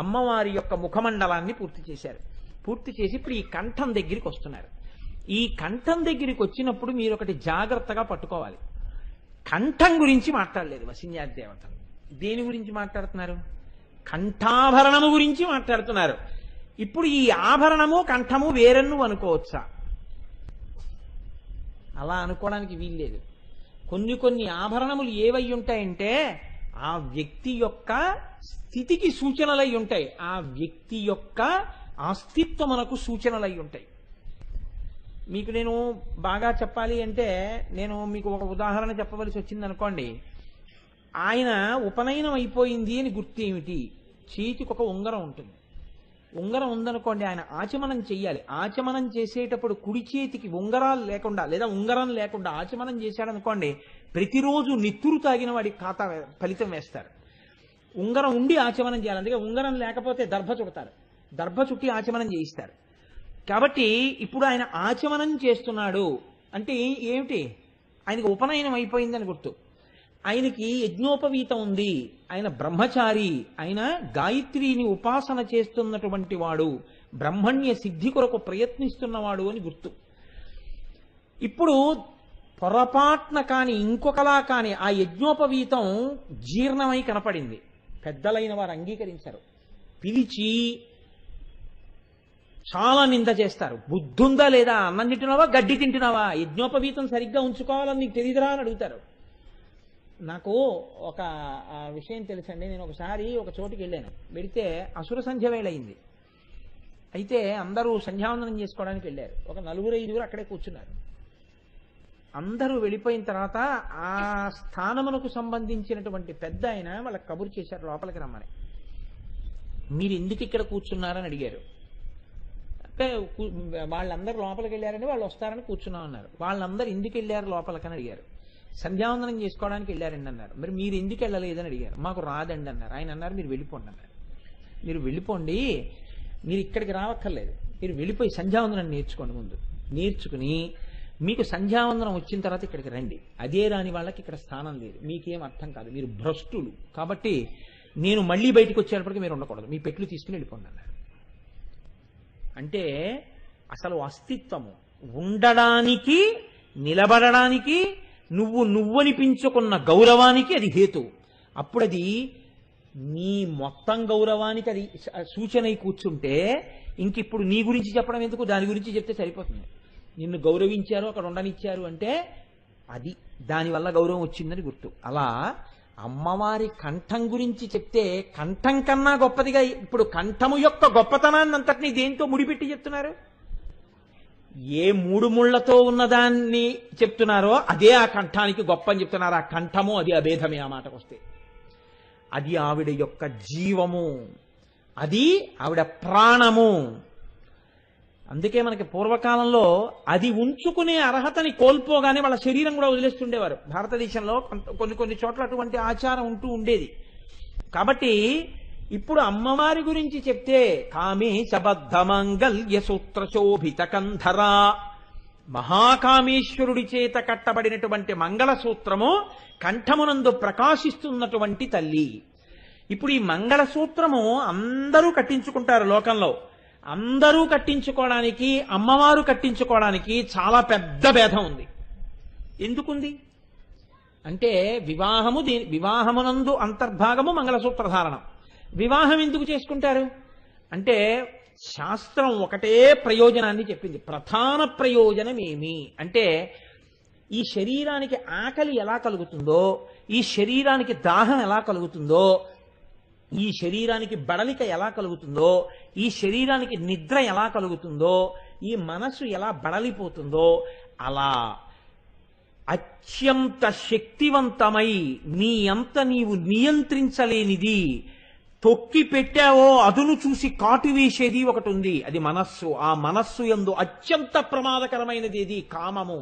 అమ్మవారి యొక్క ముఖమండలాన్ని పూర్తి చేశారు. పూర్తి చేసి ఇప్పుడు ఈ కంఠం దగ్గరికి వస్తున్నారు. ఈ కంఠం దగ్గరికి వచ్చినప్పుడు మీరు ఒకటి జాగ్రత్తగా పట్టుకోవాలి. కంఠం గురించి మాట్లాడలేదు వశిన్యాది దేవతలు. దేని గురించి మాట్లాడుతున్నారు? కంఠాభరణము గురించి మాట్లాడుతున్నారు. ఇప్పుడు ఈ ఆభరణము కంఠము వేరెన్ను అనుకోవచ్చా? అలా అనుకోవడానికి వీల్లేదు. కొన్ని కొన్ని ఆభరణములు ఏవై ఉంటాయంటే ఆ వ్యక్తి యొక్క స్థితికి సూచనలై ఉంటాయి. ఆ వ్యక్తి యొక్క అస్తిత్వమునకు సూచనలై ఉంటాయి. మీకు నేను బాగా చెప్పాలి అంటే నేను మీకు ఒక ఉదాహరణ చెప్పవలసి వచ్చింది అనుకోండి. ఆయన ఉపనయనం అయిపోయింది అని గుర్తు ఏమిటి? చేతికి ఒక ఉంగరం ఉంటుంది. ఉంగరం ఉందనుకోండి, ఆయన ఆచమనం చెయ్యాలి. ఆచమనం చేసేటప్పుడు కుడి చేతికి ఉంగరాలు లేకుండా లేదా ఉంగరం లేకుండా ఆచమనం చేశాడనుకోండి, ప్రతిరోజు నిత్తురు తాగిన వాడి ఖాతా ఫలితం వేస్తారు. ఉంగరం ఉండి ఆచమనం చేయాలి. అందుకే ఉంగరం లేకపోతే దర్భ చుడతారు. దర్భ చుట్టి ఆచమనం చేయిస్తారు. కాబట్టి ఇప్పుడు ఆయన ఆచమనం చేస్తున్నాడు అంటే ఏమిటి? ఆయనకి ఉపనయనం అయిపోయిందని గుర్తు. ఆయనకి యజ్ఞోపవీతం ఉంది, ఆయన బ్రహ్మచారి, ఆయన గాయత్రిని ఉపాసన చేస్తున్నటువంటి వాడు, బ్రహ్మణ్య సిద్ధి కొరకు ప్రయత్నిస్తున్నవాడు అని గుర్తు. ఇప్పుడు పొరపాట్న కాని ఇంకొకలా కాని ఆ యజ్ఞోపవీతం జీర్ణమై కనపడింది. పెద్దలైన వారు అంగీకరించారు. పిలిచి చాలా నింద చేస్తారు. బుద్ధుందా లేదా? అన్నం తింటున్నావా, గడ్డి తింటున్నావా? యజ్ఞోపవీతం సరిగ్గా ఉంచుకోవాలని నీకు తెలియదురా అని అడుగుతారు. నాకు ఒక విషయం తెలుసండి. నేను ఒకసారి ఒక చోటుకి వెళ్ళాను. వెళితే అసుర సంధ్య వేళ అయింది. అయితే అందరూ సంధ్యావందనం చేసుకోవడానికి వెళ్ళారు. ఒక 4-5 అక్కడే కూర్చున్నారు. అందరూ వెళ్ళిపోయిన తర్వాత ఆ స్థానమునకు సంబంధించినటువంటి పెద్ద ఆయన వాళ్ళకి కబురు చేశారు లోపలికి రమ్మని. మీరు ఎందుకు ఇక్కడ కూర్చున్నారని అడిగారు. అంటే వాళ్ళందరూ లోపలికి వెళ్ళారని వాళ్ళు వస్తారని కూర్చున్నాం అన్నారు. వాళ్ళందరూ ఎందుకు వెళ్ళారు లోపలికని అడిగారు. సంధ్యావందనం చేసుకోవడానికి వెళ్ళారండి అన్నారు. మరి మీరు ఎందుకు వెళ్ళలేదని అడిగారు. మాకు రాదండి అన్నారు. ఆయన అన్నారు మీరు వెళ్ళిపోండి అన్నారు. మీరు వెళ్ళిపోండి, మీరు ఇక్కడికి రావక్కర్లేదు, మీరు వెళ్ళిపోయి సంధ్యావందనం నేర్చుకోండి. ముందు నేర్చుకుని మీకు సంధ్యావందనం వచ్చిన తర్వాత ఇక్కడికి రండి. అదే రాని వాళ్ళకి ఇక్కడ స్థానం లేదు, మీకేం అర్థం కాదు, మీరు భ్రష్టులు. కాబట్టి నేను మళ్ళీ బయటకు వచ్చేటప్పటికి మీరు ఉండకూడదు, మీ పెట్లు తీసుకుని వెళ్ళిపోండి అన్నారు. అంటే అసలు అస్తిత్వము ఉండడానికి, నిలబడడానికి, నువ్వనిపించుకున్న గౌరవానికి అది హేతు. అప్పుడు అది నీ మొత్తం గౌరవానికి అది సూచన కూర్చుంటే ఇంకిప్పుడు నీ గురించి చెప్పడం ఎందుకు, దాని గురించి చెప్తే సరిపోతుంది. నిన్ను గౌరవించారు, అక్కడ ఉండనిచ్చారు అంటే అది దానివల్ల గౌరవం వచ్చిందని గుర్తు. అలా అమ్మవారి కంఠం గురించి చెప్తే కంఠం కన్నా గొప్పదిగా ఇప్పుడు కంఠము యొక్క గొప్పతనాన్ని అంతటినీ దేంతో ముడిపెట్టి చెప్తున్నారు? ఏ 3 ముళ్లతో ఉన్నదాన్ని చెప్తున్నారో అదే ఆ కంఠానికి గొప్ప అని చెప్తున్నారు. ఆ కంఠము అది అభేదమే. ఆ మాటకు వస్తే అది ఆవిడ యొక్క జీవము, అది ఆవిడ ప్రాణము. అందుకే మనకి పూర్వకాలంలో అది ఉంచుకునే అర్హతని కోల్పోగానే వాళ్ళ శరీరం కూడా వదిలేస్తుండేవారు. భారతదేశంలో కొన్ని చోట్ల అటువంటి ఆచారం ఉంటూ ఉండేది. కాబట్టి ఇప్పుడు అమ్మవారి గురించి చెప్తే కామే శబద్ధ మంగళ్య సూత్ర శోభిత కంధర, మహాకామేశ్వరుడి చేత కట్టబడినటువంటి మంగళసూత్రము కంఠమునందు ప్రకాశిస్తున్నటువంటి తల్లి. ఇప్పుడు ఈ మంగళసూత్రము అందరూ కట్టించుకుంటారు లోకంలో. అందరూ కట్టించుకోవడానికి, అమ్మవారు కట్టించుకోవడానికి చాలా పెద్ద భేదం ఉంది. ఎందుకుంది అంటే వివాహమునందు అంతర్భాగము మంగళసూత్రధారణం. వివాహం ఎందుకు చేసుకుంటారు అంటే శాస్త్రం ఒకటే ప్రయోజనాన్ని చెప్పింది. ప్రధాన ప్రయోజనం ఏమి అంటే ఈ శరీరానికి ఆకలి ఎలా కలుగుతుందో, ఈ శరీరానికి దాహం ఎలా కలుగుతుందో, ఈ శరీరానికి బడలిక ఎలా కలుగుతుందో, ఈ శరీరానికి నిద్ర ఎలా కలుగుతుందో, ఈ మనస్సు ఎలా బడలిపోతుందో, అలా అత్యంత శక్తివంతమై నీ అంత నీవు నియంత్రించలేనిది తొక్కి పెట్టావో అదును చూసి కాటు వేసేది ఒకటి ఉంది, అది మనస్సు. ఆ మనస్సు యందు అత్యంత ప్రమాదకరమైనది ఇది కామము.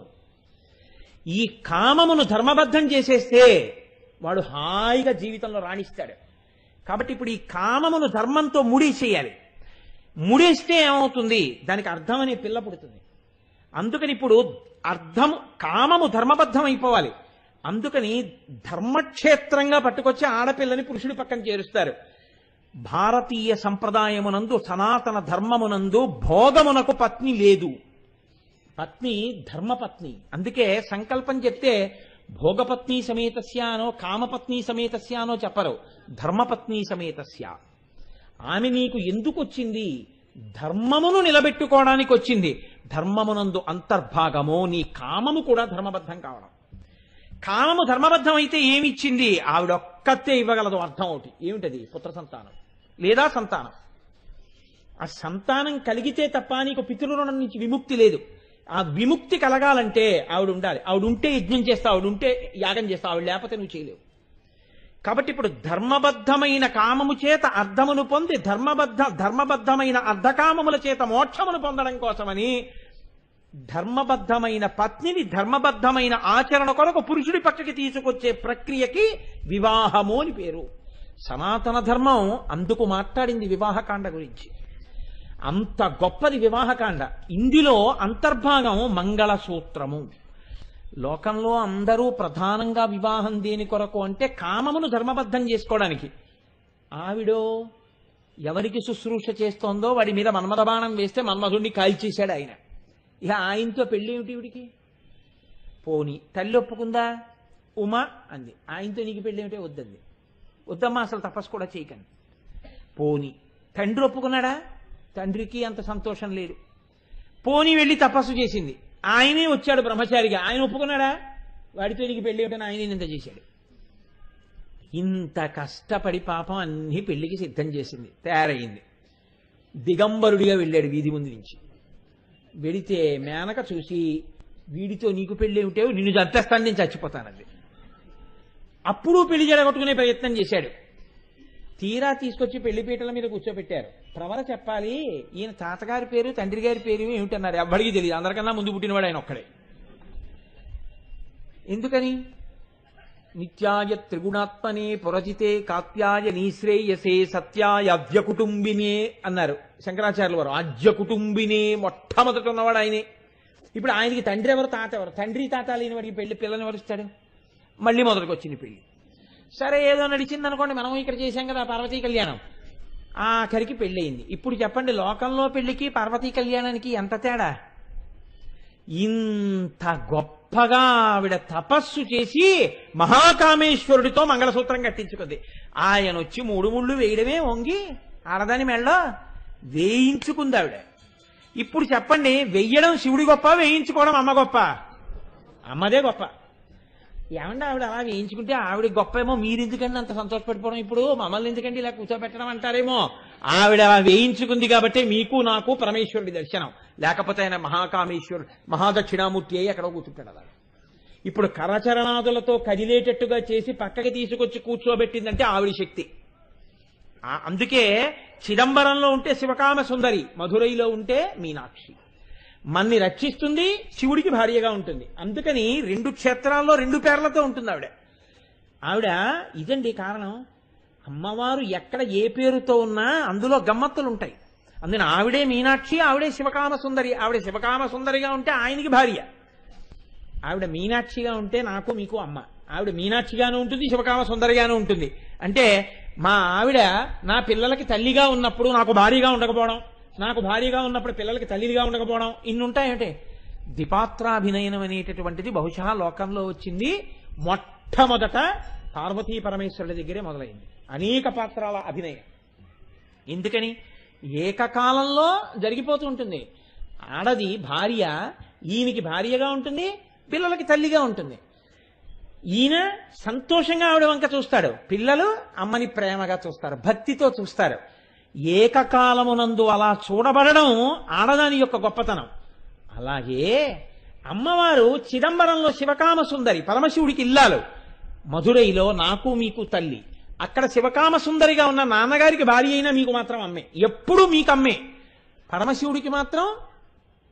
ఈ కామమును ధర్మబద్ధం చేసేస్తే వాడు హాయిగా జీవితంలో రాణిస్తాడు. కాబట్టి ఇప్పుడు ఈ కామమును ధర్మంతో ముడేసేయాలి. ముడేస్తే ఏమవుతుంది, దానికి అర్థం అనే పిల్ల పుడుతుంది. అందుకని ఇప్పుడు కామము ధర్మబద్ధం అయిపోవాలి. అందుకని ధర్మక్షేత్రంగా పట్టుకొచ్చి ఆడపిల్లని పురుషుడి పక్కన చేరుస్తారు. భారతీయ సంప్రదాయమునందు, సనాతన ధర్మమునందు భోగమునకు పత్ని లేదు, పత్ని ధర్మపత్ని. అందుకే సంకల్పం చెప్తే భోగపత్ని సమేతస్య అనో, కామపత్ని సమేతస్య అనో చెప్పరు, ధర్మపత్ని సమేతస్య. ఆమె నీకు ఎందుకు వచ్చింది? ధర్మమును నిలబెట్టుకోవడానికి వచ్చింది. ధర్మమునందు అంతర్భాగము నీ కామము కూడా ధర్మబద్ధం కావడం. కామము ధర్మబద్ధం అయితే ఏమిచ్చింది? ఆవిడొక్కతే ఇవ్వగలదు అర్థం ఒకటి. ఏమిటది? పుత్ర సంతానం లేదా సంతానం. ఆ సంతానం కలిగితే తప్ప నీకు పితృరుణం నుంచి విముక్తి లేదు. ఆ విముక్తి కలగాలంటే ఆవిడ ఉండాలి. ఆవిడ ఉంటే యజ్ఞం చేస్తావు, ఆవిడ ఉంటే యాగం చేస్తావు, ఆవిడ లేకపోతే నువ్వు చేయలేవు. కాబట్టి ఇప్పుడు ధర్మబద్ధమైన కామము చేత అర్థమును పొంది ధర్మబద్ధమైన అర్ధకామముల చేత మోక్షమును పొందడం కోసమని ధర్మబద్ధమైన పత్నిని ధర్మబద్ధమైన ఆచరణ కొరకు పురుషుడి పక్కకి తీసుకొచ్చే ప్రక్రియకి వివాహము అని పేరు. సనాతన ధర్మం అందుకు మాట్లాడింది వివాహకాండ గురించి. అంత గొప్పది వివాహకాండ. ఇందులో అంతర్భాగం మంగళసూత్రము. లోకంలో అందరూ ప్రధానంగా వివాహం దేని కొరకు అంటే కామమును ధర్మబద్ధం చేసుకోవడానికి. ఆవిడో ఎవరికి శుశ్రూష చేస్తోందో వాడి మీద మన్మథ బాణం వేస్తే మన్మధుడిని కాల్చేశాడు ఆయన. ఇక ఆయనతో పెళ్ళి ఏమిటి ఈవిడికి? పోని తల్లి ఒప్పుకుందా? ఉమా అంది. ఆయనతో నీకు పెళ్ళి ఏమిటో? వద్దంది. వద్దమ్మా అసలు తపస్సు కూడా చేయకండి. పోని తండ్రి ఒప్పుకున్నాడా? తండ్రికి అంత సంతోషం లేదు. పోని వెళ్ళి తపస్సు చేసింది. ఆయనే వచ్చాడు బ్రహ్మచారిగా, ఆయన ఒప్పుకున్నాడా? వాడితో నీకు పెళ్ళి ఏమిటని ఆయనే నింద చేశాడు. ఇంత కష్టపడి పాపం అన్ని పెళ్లికి సిద్ధం చేసింది, తయారయ్యింది. దిగంబరుడిగా వెళ్ళాడు వీధి ముందు నుంచి. వెడితే మేనక చూసి, వీడితో నీకు పెళ్ళి ఏమిటో, నిన్ను చంపేస్తాను, నేను చచ్చిపోతానంది. అప్పుడు పెళ్లి జరగొట్టుకునే ప్రయత్నం చేశాడు. తీరా తీసుకొచ్చి పెళ్లిపీటల మీద కూర్చోబెట్టారు. ప్రవర చెప్పాలి, ఈయన తాతగారి పేరు తండ్రి గారి పేరు ఏమిటన్నారు? ఎవ్వడికి తెలియదు. అందరికన్నా ముందు పుట్టినవాడు ఆయన ఒక్కడే. ఎందుకని? నిత్యాయ త్రిగుణాత్మనే పురజితే కాత్యాయ నీశ్రేయసే సత్యాయ అవ్యకుటుంబినే అన్నారు శంకరాచార్యుల వారు. ఆజ్య కుటుంబినే మొట్టమొదట ఉన్నవాడు ఆయనే. ఇప్పుడు ఆయనకి తండ్రి ఎవరు, తాత ఎవరు? తండ్రి తాత లేని వాడికి పెళ్లి పిల్లని ఎవరిస్తాడు? మళ్ళీ మొదటికి వచ్చింది పెళ్లి. సరే ఏదో నడిచింది అనుకోండి, మనం ఇక్కడ చేశాం కదా పార్వతీ కళ్యాణం, ఆఖరికి పెళ్లి అయింది. ఇప్పుడు చెప్పండి, లోకంలో పెళ్లికి పార్వతీ కళ్యాణానికి ఎంత తేడా? ఇంత గొప్పగా ఆవిడ తపస్సు చేసి మహాకామేశ్వరుడితో మంగళసూత్రం కట్టించుకుంది. ఆయన వచ్చి 3 ముళ్ళు వేయడమే వంగి ఆడదాని మెళ్ళో వేయించుకుంది ఆవిడ. ఇప్పుడు చెప్పండి, వెయ్యడం శివుడి గొప్ప, వేయించుకోవడం అమ్మ గొప్ప? అమ్మదే గొప్ప. ఏమంటే ఆవిడ అలా వేయించుకుంటే ఆవిడ గొప్ప ఏమో, మీరు ఎందుకండి అంత సంతోషపడిపోవడం? ఇప్పుడు మమ్మల్ని ఎందుకండి ఇలా కూర్చోబెట్టడం అంటారేమో. ఆవిడ అలా వేయించుకుంది కాబట్టి మీకు నాకు పరమేశ్వరుడి దర్శనం. లేకపోతే ఆయన మహాకామేశ్వరుడు మహాదక్షిణామూర్తి అయి ఎక్కడో కూర్చుంటాడు అలా. ఇప్పుడు కరచరణాదులతో కదిలేటట్టుగా చేసి పక్కకి తీసుకొచ్చి కూర్చోబెట్టిందంటే ఆవిడ శక్తి. అందుకే చిదంబరంలో ఉంటే శివకామ సుందరి, మధురైలో ఉంటే మీనాక్షి. మన్ని రక్షిస్తుంది, శివుడికి భార్యగా ఉంటుంది. అందుకని 2 క్షేత్రాల్లో 2 పేర్లతో ఉంటుంది ఆవిడ. ఆవిడ ఇదండి కారణం. అమ్మవారు ఎక్కడ ఏ పేరుతో ఉన్నా అందులో గమ్మత్తులు ఉంటాయి. అందుకని ఆవిడే మీనాక్షి, ఆవిడే శివకామ సుందరి. ఆవిడ శివకామ సుందరిగా ఉంటే ఆయనకి భార్య. ఆవిడ మీనాక్షిగా ఉంటే నాకు మీకు అమ్మ. ఆవిడ మీనాక్షిగాను ఉంటుంది, శివకామ సుందరిగాను ఉంటుంది. అంటే మా ఆవిడ నా పిల్లలకి తల్లిగా ఉన్నప్పుడు నాకు భార్యగా ఉండకపోవడం, నాకు భార్యగా ఉన్నప్పుడు పిల్లలకి తల్లిగా ఉండకపోవడం, ఇన్ని ఉంటాయంటే. ద్విపాత్రాభినయనం అనేటటువంటిది బహుశా లోకంలో వచ్చింది మొట్టమొదట పార్వతీ పరమేశ్వరుడి దగ్గరే మొదలైంది. అనేక పాత్రాల అభినయం. ఎందుకని? ఏకకాలంలో జరిగిపోతూ ఉంటుంది. ఆడది భార్య, ఈయనకి భార్యగా ఉంటుంది, పిల్లలకి తల్లిగా ఉంటుంది. ఈయన సంతోషంగా ఆవిడ వంక చూస్తాడు, పిల్లలు అమ్మని ప్రేమగా చూస్తారు, భక్తితో చూస్తారు. ఏకకాలమునందు అలా చూడబడడం ఆడదాని యొక్క గొప్పతనం. అలాగే అమ్మవారు చిదంబరంలో శివకామ సుందరి, పరమశివుడికి ఇల్లాలు. మధురైలో నాకు మీకు తల్లి. అక్కడ శివకామ సుందరిగా ఉన్న నాన్నగారికి భార్య అయినా మీకు మాత్రం అమ్మే, ఎప్పుడూ మీకు అమ్మే. పరమశివుడికి మాత్రం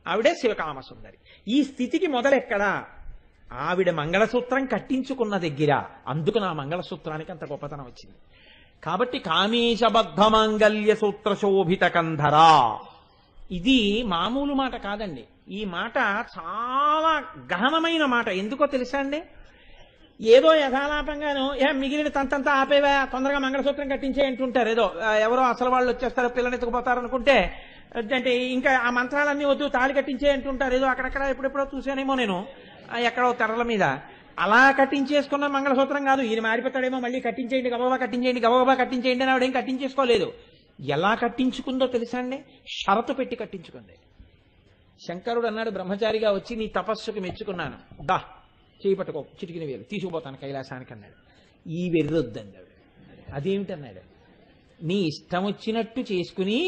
ఆవిడే శివకామ సుందరి. ఈ స్థితికి మొదలెక్కడా? ఆవిడ మంగళసూత్రం కట్టించుకున్న దగ్గర. అందుకు నా మంగళసూత్రానికి అంత గొప్పతనం వచ్చింది. కాబట్టి కామేశబద్ధ మాంగళ్య సూత్ర శోభిత కంధరా, ఇది మామూలు మాట కాదండి. ఈ మాట చాలా గహనమైన మాట. ఎందుకో తెలుసా అండి? ఏదో యథాలాపంగాను మిగిలిన తంతంతా ఆపేవా, తొందరగా మంగళసూత్రం కట్టించే అంటుంటారు. ఏదో ఎవరో అసలు వాళ్ళు వచ్చేస్తారు, పిల్లని ఎత్తుకుపోతారు అనుకుంటే, అంటే ఇంకా ఆ మంత్రాలన్నీ వద్దు, తాళి కట్టించే అంటుంటారు. ఏదో అక్కడక్కడ ఎప్పుడెప్పుడో చూశానేమో నేను, ఎక్కడో తెరల మీద. అలా కట్టించేసుకున్న మంగళసూత్రం కాదు. ఈయన మారిపోతాడేమో, మళ్ళీ కట్టించేయండి, గబగబా కట్టించేయండి, గబగబా కట్టించేయండి అని ఆవిడేం కట్టించేసుకోలేదు. ఎలా కట్టించుకుందో తెలుసా అండి? షరతు పెట్టి కట్టించుకుంది. శంకరుడు అన్నాడు బ్రహ్మచారిగా వచ్చి, నీ తపస్సుకు మెచ్చుకున్నాను, దా చేయి పట్టుకో, చిటికిన వేలు తీసుకుపోతాను కైలాసానికి అన్నాడు. ఈ వెర్రొద్దండి ఆవిడ. అదేమిటన్నాడు? నీ ఇష్టం వచ్చినట్టు చేసుకుని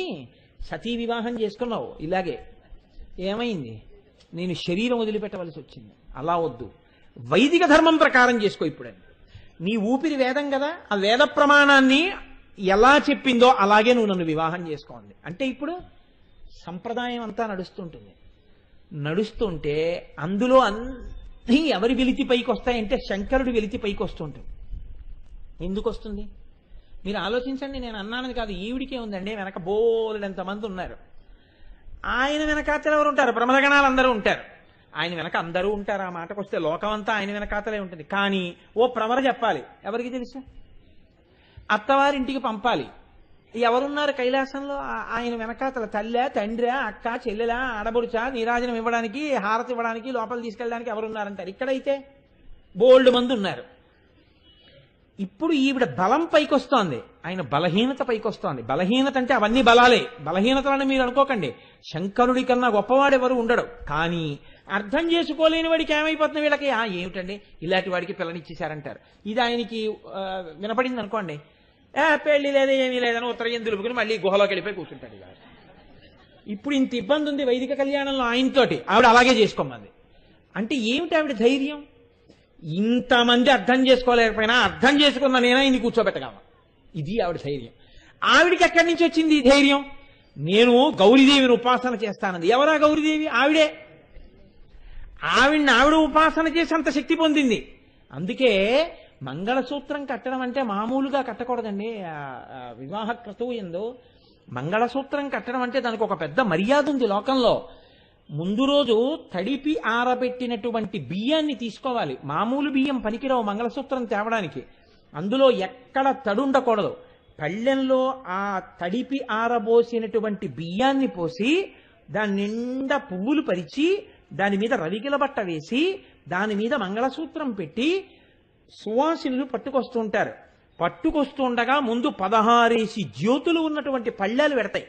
సతీ వివాహం చేసుకున్నావు, ఇలాగే ఏమైంది? నేను శరీరం వదిలిపెట్టవలసి వచ్చింది. అలా వద్దు, వైదిక ధర్మం ప్రకారం చేసుకో. ఇప్పుడని నీ ఊపిరి వేదం కదా, ఆ వేద ప్రమాణాన్ని ఎలా చెప్పిందో అలాగే నువ్వు నన్ను వివాహం చేసుకోండి అంటే ఇప్పుడు సంప్రదాయం అంతా నడుస్తుంటుంది. నడుస్తుంటే అందులో అన్నీ ఎవరి వెలితి పైకి వస్తాయంటే శంకరుడు వెలితి పైకి వస్తుంటుంది. ఎందుకు వస్తుంది మీరు ఆలోచించండి. నేను అన్నానని కాదు, ఈవిడికే ఉందండి, వెనక బోలెడంతమంది ఉన్నారు. ఆయన వెనకాతలు ఎవరు ఉంటారు? ప్రమదగణాలు అందరూ ఉంటారు. ఆయన వెనక అందరూ ఉంటారు. ఆ మాటకు వస్తే లోకమంతా ఆయన వెనకాతలే ఉంటుంది. కానీ ఓ ప్రవర చెప్పాలి, ఎవరికి తెలుసు? అత్తవారింటికి పంపాలి, ఎవరున్నారు కైలాసంలో? ఆయన వెనకాతల తల్లె, తండ్రి, అక్క, చెల్లెలా, ఆడబడుచా, నీరాజనం ఇవ్వడానికి, హారతి ఇవ్వడానికి, లోపల తీసుకెళ్ళడానికి ఎవరున్నారంటారు. ఇక్కడైతే బోల్డ్ మంది ఉన్నారు. ఇప్పుడు ఈవిడ బలం పైకొస్తోంది, ఆయన బలహీనత పైకొస్తోంది. బలహీనత అంటే అవన్నీ బలాలే, బలహీనతలని మీరు అనుకోకండి. శంకరుడి కన్నా గొప్పవాడెవరు ఉండడు. కానీ అర్థం చేసుకోలేని వాడికి ఏమైపోతుంది, వీళ్ళకి ఏమిటండి ఇలాంటి వాడికి పిల్లనిచ్చేశారంటారు. ఇది ఆయనకి వినపడింది అనుకోండి, పెళ్లి లేదా ఏమీ లేదని ఉత్తరం దులుపుకుని మళ్ళీ గుహలోకి వెళ్ళిపోయి కూర్చుంటాడు. ఇప్పుడు ఇంత ఇబ్బంది ఉంది వైదిక కళ్యాణంలో ఆయనతోటి, ఆవిడ అలాగే చేసుకోమంది. అంటే ఏమిటి ఆవిడ ధైర్యం? ఇంతమంది అర్థం చేసుకోలేకపోయినా అర్థం చేసుకున్న నేనా ఇన్ని కూర్చోబెట్టగలను, ఇది ఆవిడ ధైర్యం. ఆవిడికి ఎక్కడి నుంచి వచ్చింది ఈ ధైర్యం? నేను గౌరీదేవిని ఉపాసన చేస్తానంది. ఎవరా గౌరీదేవి? ఆవిడే. ఆవిడ ఉపాసన చేసి అంత శక్తి పొందింది. అందుకే మంగళసూత్రం కట్టడం అంటే మామూలుగా కట్టకూడదండి. వివాహ క్రతువు ఎందు మంగళసూత్రం కట్టడం అంటే దానికి ఒక పెద్ద మర్యాద ఉంది లోకంలో. ముందు రోజు తడిపి ఆరబెట్టినటువంటి బియ్యాన్ని తీసుకోవాలి. మామూలు బియ్యం పనికిరావు మంగళసూత్రం తేవడానికి. అందులో ఎక్కడ తడి ఉండకూడదు. పళ్ళెంలో ఆ తడిపి ఆరబోసినటువంటి బియ్యాన్ని పోసి దాని నిండా పువ్వులు పరిచి దాని మీద రవికిల బట్ట వేసి దాని మీద మంగళసూత్రం పెట్టి సువాసినులు పట్టుకొస్తుంటారు. పట్టుకొస్తుండగా ముందు 16 జ్యోతులు ఉన్నటువంటి పళ్ళెలు పెడతాయి.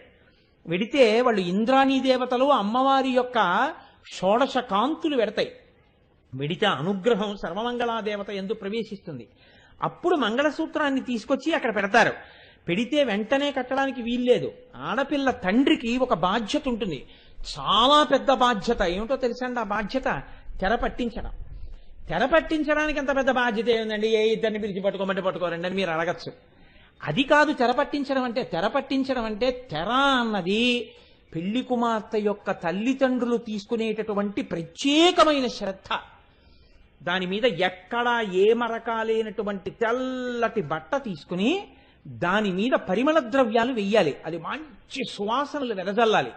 వెడితే వాళ్ళు ఇంద్రాణీ దేవతలు, అమ్మవారి యొక్క షోడశ కాంతులు పెడతాయి. వెడితే అనుగ్రహం సర్వమంగళాదేవత ఎందు ప్రవేశిస్తుంది. అప్పుడు మంగళసూత్రాన్ని తీసుకొచ్చి అక్కడ పెడతారు. పెడితే వెంటనే కట్టడానికి వీల్లేదు. ఆడపిల్ల తండ్రికి ఒక బాధ్యత ఉంటుంది, చాలా పెద్ద బాధ్యత. ఏమిటో తెలుసండి ఆ బాధ్యత? తెర పట్టించడం. తెర పట్టించడానికి ఎంత పెద్ద బాధ్యత ఏముందండి? ఏ ఇద్దరిని పిలిచి పట్టుకోమంటే పట్టుకోరండి అని మీరు అడగచ్చు. అది కాదు తెర పట్టించడం అంటే. తెర పట్టించడం అంటే తెర అన్నది పెళ్లి కుమార్తె యొక్క తల్లిదండ్రులు తీసుకునేటటువంటి ప్రత్యేకమైన శ్రద్ధ. దాని మీద ఎక్కడా ఏ మరకాలేనటువంటి తెల్లటి బట్ట తీసుకుని దాని మీద పరిమళ ద్రవ్యాలు వెయ్యాలి. అది మంచి సువాసనలు వెదజల్లాలి.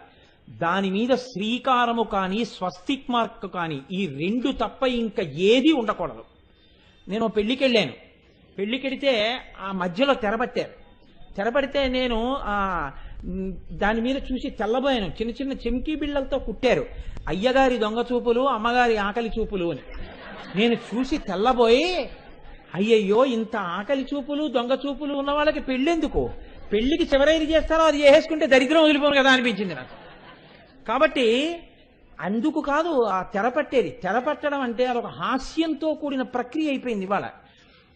దాని మీద శ్రీకారము కానీ స్వస్తిక్ మార్క్ కానీ ఈ 2 తప్ప ఇంకా ఏది ఉండకూడదు. నేను పెళ్లికి వెళ్ళాను. పెళ్లికెడితే ఆ మధ్యలో తెరపట్టారు. తెరపడితే నేను దాని మీద చూసి తెల్లబోయాను. చిన్న చిన్న చెంకీ బిళ్ళలతో కుట్టారు, అయ్యగారి దొంగ చూపులు, అమ్మగారి ఆకలి చూపులు అని. నేను చూసి తెల్లబోయి, అయ్యయ్యో ఇంత ఆకలి చూపులు దొంగ చూపులు ఉన్న వాళ్ళకి పెళ్ళెందుకు? పెళ్లికి చివరైన చేస్తారో అది చేసేసుకుంటే దరిద్రం వదిలిపోను కదా అనిపించింది నాకు. కాబట్టి అందుకు కాదు ఆ తెరపట్టేది. తెరపట్టడం అంటే అదొక హాస్యంతో కూడిన ప్రక్రియ అయిపోయింది ఇవాళ.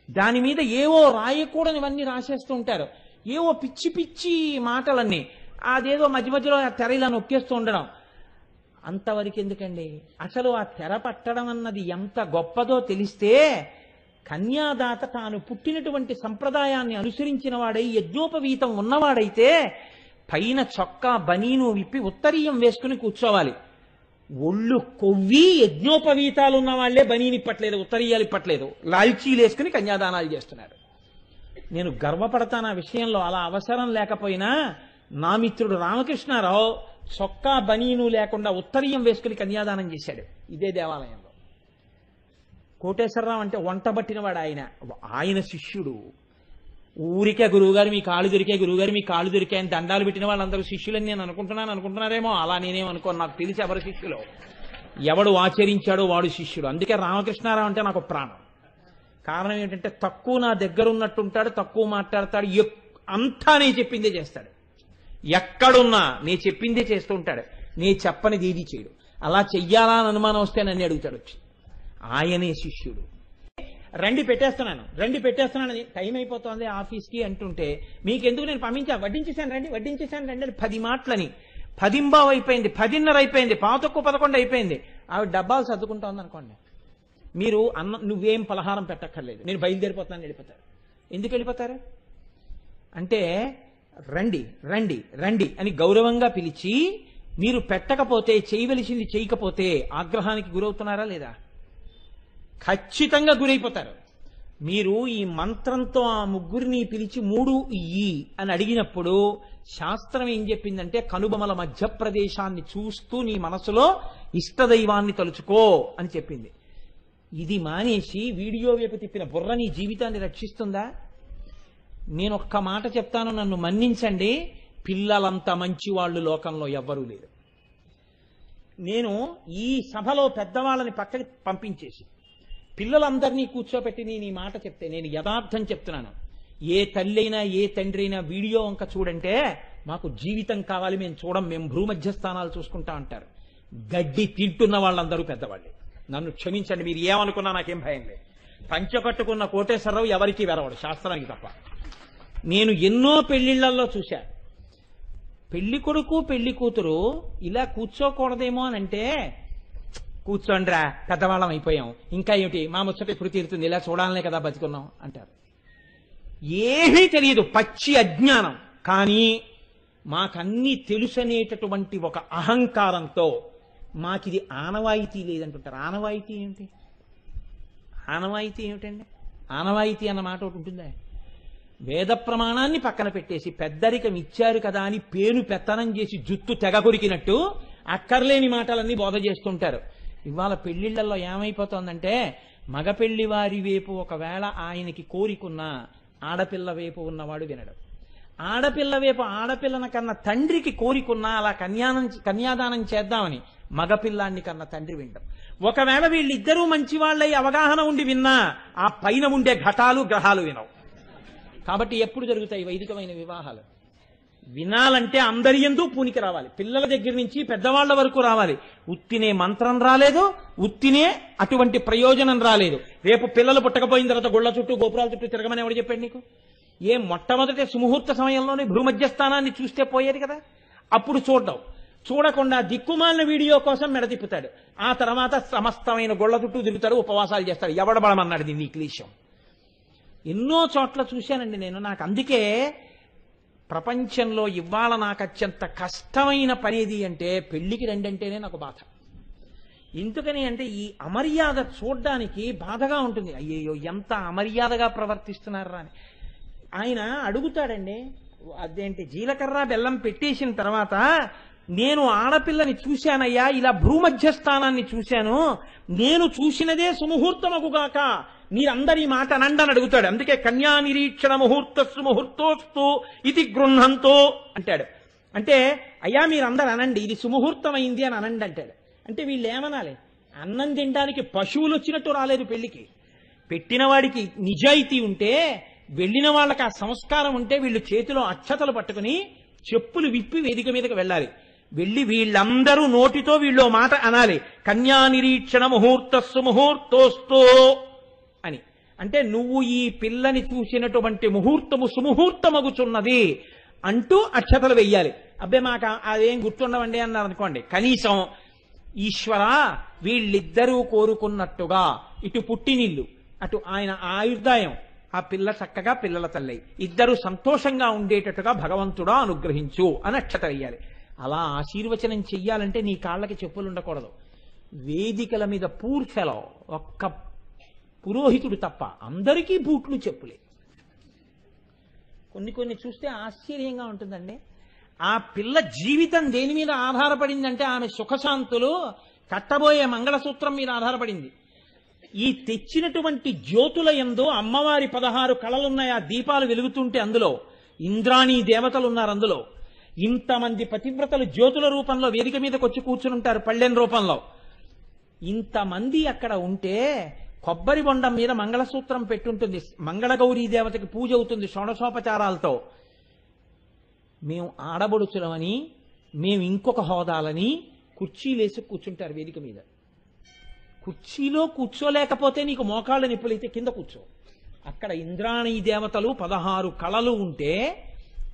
దాని మీద ఏవో రాయకూడనివన్నీ రాసేస్తూ ఉంటారు, ఏవో పిచ్చి పిచ్చి మాటలన్నీ. అదేదో మధ్య మధ్యలో ఆ తెర ఇలా నొక్కేస్తూ ఉండడం. అంతవరకు ఎందుకండి? అసలు ఆ తెర పట్టడం అన్నది ఎంత గొప్పదో తెలిస్తే కన్యాదాత తాను పుట్టినటువంటి సంప్రదాయాన్ని అనుసరించిన వాడై యజ్ఞోపవీతం ఉన్నవాడైతే పైన చొక్కా బనీను విప్పి ఉత్తరీయం వేసుకుని కూర్చోవాలి. ఒళ్ళు కొవ్వి యజ్ఞోపవీతాలు ఉన్న వాళ్లే బనీని ఇప్పట్లేదు, ఉత్తరీయాలు ఇప్పట్లేదు, లాల్చీలు వేసుకుని కన్యాదానాలు చేస్తున్నారు. నేను గర్వపడతాను ఆ విషయంలో. అలా అవసరం లేకపోయినా నా మిత్రుడు రామకృష్ణారావు చొక్కా బనీను లేకుండా ఉత్తరీయం వేసుకుని కన్యాదానం చేశాడు ఇదే దేవాలయంలో. కోటేశ్వరరావు అంటే వంట పట్టినవాడు ఆయన శిష్యుడు. ఊరికే గురువుగారు మీ కాళ్ళు దొరికే, గురువుగారు మీ కాళ్ళు దొరికాయని దండాలు పెట్టిన వాళ్ళందరూ శిష్యులని నేను అనుకుంటున్నారేమో. అలా నేనేమనుకోను. నాకు తెలిసి ఎవరు శిష్యులు, ఎవడు ఆచరించాడో వాడు శిష్యుడు. అందుకే రామకృష్ణారావు అంటే నాకు ప్రాణం. కారణం ఏంటంటే తక్కువ నా దగ్గర ఉన్నట్టుంటాడు, తక్కువ మాట్లాడతాడు, అంతా నేను చెప్పిందే చేస్తాడు. ఎక్కడున్నా నేను చెప్పిందే చేస్తూ ఉంటాడు. నేను చెప్పనిది ఏది చేయడు. అలా చెయ్యాలా అని అనుమానం వస్తే నన్ను అడుగుతాడు వచ్చి. ఆయనే శిష్యుడు. రండి పెట్టేస్తున్నాను టైం అయిపోతుంది ఆఫీస్కి అంటుంటే, మీకెందుకు నేను పంపించా, వడ్డించేశాను రండి అని 10 మాటలని 10:15 అయిపోయింది, 10:30 అయిపోయింది, 10:11 అయిపోయింది, ఆవిడ డబ్బాలు సర్దుకుంటోంది అనుకోండి. మీరు నువ్వేం పలహారం పెట్టక్కర్లేదు, నేను బయలుదేరిపోతాను వెళ్ళిపోతారు. ఎందుకు వెళ్ళిపోతారు అంటే రండి రండి రండి అని గౌరవంగా పిలిచి మీరు పెట్టకపోతే, చేయవలసింది చేయకపోతే ఆగ్రహానికి గురవుతున్నారా లేదా? ఖచ్చితంగా గురైపోతారు. మీరు ఈ మంత్రంతో ఆ ముగ్గురిని పిలిచి 3 ఇయ్యి అని అడిగినప్పుడు శాస్త్రం ఏం చెప్పిందంటే కనుబొమల మధ్య ప్రదేశాన్ని చూస్తూ నీ మనసులో ఇష్టదైవాన్ని తలుచుకో అని చెప్పింది. ఇది మానేసి వీడియో వైపు తిప్పిన బుర్ర నీ జీవితాన్ని రక్షిస్తుందా? నేను ఒక్క మాట చెప్తాను, నన్ను మన్నించండి, పిల్లలంత మంచి వాళ్ళు లోకంలో ఎవ్వరూ లేరు. నేను ఈ సభలో పెద్దవాళ్ళని పక్కకి పంపించేసి పిల్లలందరినీ కూర్చోబెట్టి నేను ఈ మాట చెప్తే, నేను యథార్థం చెప్తున్నాను, ఏ తల్లి అయినా ఏ తండ్రి అయినా వీడియో వంక చూడంటే మాకు జీవితం కావాలి, మేము చూడం, మేము భూమధ్య స్థానాలు చూసుకుంటా అంటారు. గడ్డి తింటున్న వాళ్ళందరూ పెద్దవాళ్ళే. నన్ను క్షమించండి, మీరు ఏమనుకున్నా నాకేం భయం లేదు. పంచకట్టుకున్న కోటేశ్వరరావు ఎవరికి వెరవడు శాస్త్రానికి తప్ప. నేను ఎన్నో పెళ్లిళ్లలో చూశా, పెళ్లి కొడుకు పెళ్లి కూతురు ఇలా కూర్చోకూడదేమో అని అంటే, కూర్చోండ్రా పెద్దవాళ్ళం అయిపోయాం, ఇంకా ఏమిటి మా ముచ్చట ఎప్పుడు తీరుతుంది, ఇలా చూడాలనే కదా బతికున్నాం అంటారు. ఏమీ తెలియదు, పచ్చి అజ్ఞానం. కానీ మాకన్నీ తెలుసనేటటువంటి ఒక అహంకారంతో మాకిది ఆనవాయితీ లేదంటుంటారు. ఆనవాయితీ ఏమిటి? ఆనవాయితీ ఏమిటండి? ఆనవాయితీ అన్న మాట ఒకటి ఉంటుందా? వేద ప్రమాణాన్ని పక్కన పెట్టేసి పెద్దరికం ఇచ్చారు కదా అని పేను పెత్తనం చేసి జుట్టు తెగ కొరికినట్టు అక్కర్లేని మాటలన్నీ బోధ చేస్తుంటారు. ఇవాళ పెళ్లిళ్లలో ఏమైపోతోందంటే మగ పెళ్లి వారి వైపు ఒకవేళ ఆయనకి కోరికున్నా ఆడపిల్ల వైపు ఉన్నవాడు వినడు. ఆడపిల్ల వైపు ఆడపిల్లన కన్నా తండ్రికి కోరికున్నా అలా కన్యాదానం చేద్దామని మగపిల్లాన్ని కన్నా తండ్రి వినడం. ఒకవేళ వీళ్ళిద్దరూ మంచి వాళ్ళై అవగాహన ఉండి విన్నా ఆ పైన ఉండే ఘటాలు గ్రహాలు వినవు. కాబట్టి ఎప్పుడు జరుగుతాయి వైదికమైన వివాహాలు? వినాలంటే అందరి యందు పూనికి రావాలి, పిల్లల దగ్గర నుంచి పెద్దవాళ్ల వరకు రావాలి. ఉత్తినే మంత్రం రాలేదు, ఉత్తినే అటువంటి ప్రయోజనం రాలేదు. రేపు పిల్లలు పుట్టకపోయిన తర్వాత గుళ్ల చుట్టూ గోపురాల చుట్టూ తిరగమని ఎవడు చెప్పాడు నీకు? మొట్టమొదటి సుముహూర్త సమయంలోనే భూమధ్య స్థానాన్ని చూస్తే పోయేది కదా. అప్పుడు చూడకుండా దిక్కుమాలిన వీడియో కోసం మెడతిప్పుతాడు. ఆ తర్వాత సమస్తమైన గుళ్ల చుట్టూ తిరుగుతాడు, ఉపవాసాలు చేస్తాడు. ఎవడబడమన్నాడు దీన్ని? క్లీశం. ఎన్నో చోట్ల చూశానండి నేను. నాకు అందుకే ప్రపంచంలో ఇవాళ నాకు అత్యంత కష్టమైన పనేది అంటే పెళ్లికి రెండంటేనే నాకు బాధ. ఎందుకని అంటే ఈ అమర్యాద చూడ్డానికి బాధగా ఉంటుంది. అయ్యయ్యో ఎంత అమర్యాదగా ప్రవర్తిస్తున్నారా అని. ఆయన అడుగుతాడండి, అదేంటి జీలకర్ర బెల్లం పెట్టేసిన తర్వాత, నేను ఆడపిల్లని చూశానయ్యా, ఇలా భూమధ్య స్థానాన్ని చూశాను, నేను చూసినదే సుముహూర్తమగుగాక, మీరందరి మాట అనండి అని అడుగుతాడు. అందుకే కన్యా నిరీక్షణ ముహూర్తస్సు ముహూర్తోస్తు ఇది గృహంతో అంటాడు. అంటే అయ్యా మీరందరూ అనండి, ఇది సుముహూర్తమైంది అని అనండి అంటాడు. అంటే వీళ్ళు ఏమనాలి? అన్నం తినడానికి పశువులు వచ్చినట్టు రాలేదు పెళ్లికి. పెట్టిన వాడికి నిజాయితీ ఉంటే, వెళ్ళిన వాళ్ళకి ఆ సంస్కారం ఉంటే వీళ్ళు చేతిలో అక్షతలు పట్టుకుని చెప్పులు విప్పి వేదిక మీదకి వెళ్ళాలి. వెళ్ళి వీళ్ళందరూ నోటితో వీళ్ళు మాట అనాలి, కన్యా నిరీక్షణ ముహూర్తస్సు ముహూర్తోస్తో అని. అంటే నువ్వు ఈ పిల్లని చూసినటువంటి ముహూర్తము సుముహూర్తమగుచున్నది అంటూ అక్షతలు వెయ్యాలి. అబ్బే మాకు అదేం గుర్తుండవండి అన్నారు అనుకోండి, కనీసం ఈశ్వర వీళ్ళిద్దరూ కోరుకున్నట్టుగా ఇటు పుట్టినిల్లు, అటు ఆయన ఆయుర్దాయం, ఆ పిల్ల చక్కగా పిల్లల తల్లి, ఇద్దరు సంతోషంగా ఉండేటట్టుగా భగవంతుడా అనుగ్రహించు అని అక్షత వెయ్యాలి. అలా ఆశీర్వచనం చెయ్యాలంటే నీ కాళ్ళకి చెప్పులు ఉండకూడదు. వేదికల మీద పూర్ఫెలో ఒక్క పురోహితుడు తప్ప అందరికీ బూట్లు చెప్పులే. కొన్ని చూస్తే ఆశ్చర్యంగా ఉంటుందండి. ఆ పిల్ల జీవితం దేని మీద ఆధారపడిందంటే ఆమె సుఖశాంతులు కట్టబోయే మంగళసూత్రం మీద ఆధారపడింది. ఈ తెచ్చినటువంటి జ్యోతుల యందు అమ్మవారి 16 కళలున్నాయి. ఆ దీపాలు వెలుగుతుంటే అందులో ఇంద్రాణీ దేవతలు ఉన్నారు. అందులో ఇంతమంది పతివ్రతలు జ్యోతుల రూపంలో వేదిక మీదకి వచ్చి కూర్చుంటారు, పళ్ళెన్ రూపంలో. ఇంతమంది అక్కడ ఉంటే కొబ్బరి బొండం మీద మంగళసూత్రం పెట్టుంటుంది, మంగళగౌరీ దేవతకి పూజ అవుతుంది షోడశోపచారాలతో. మేము ఆడబడుచులమని, మేము ఇంకొక హోదాలని కుర్చీలేసి కూర్చుంటారు వేదిక మీద. కుర్చీలో కూర్చోలేకపోతే నీకు మోకాళ్ళ నిప్పులైతే కింద కూర్చో. అక్కడ ఇంద్రాణీ దేవతలు 16 కళలు ఉంటే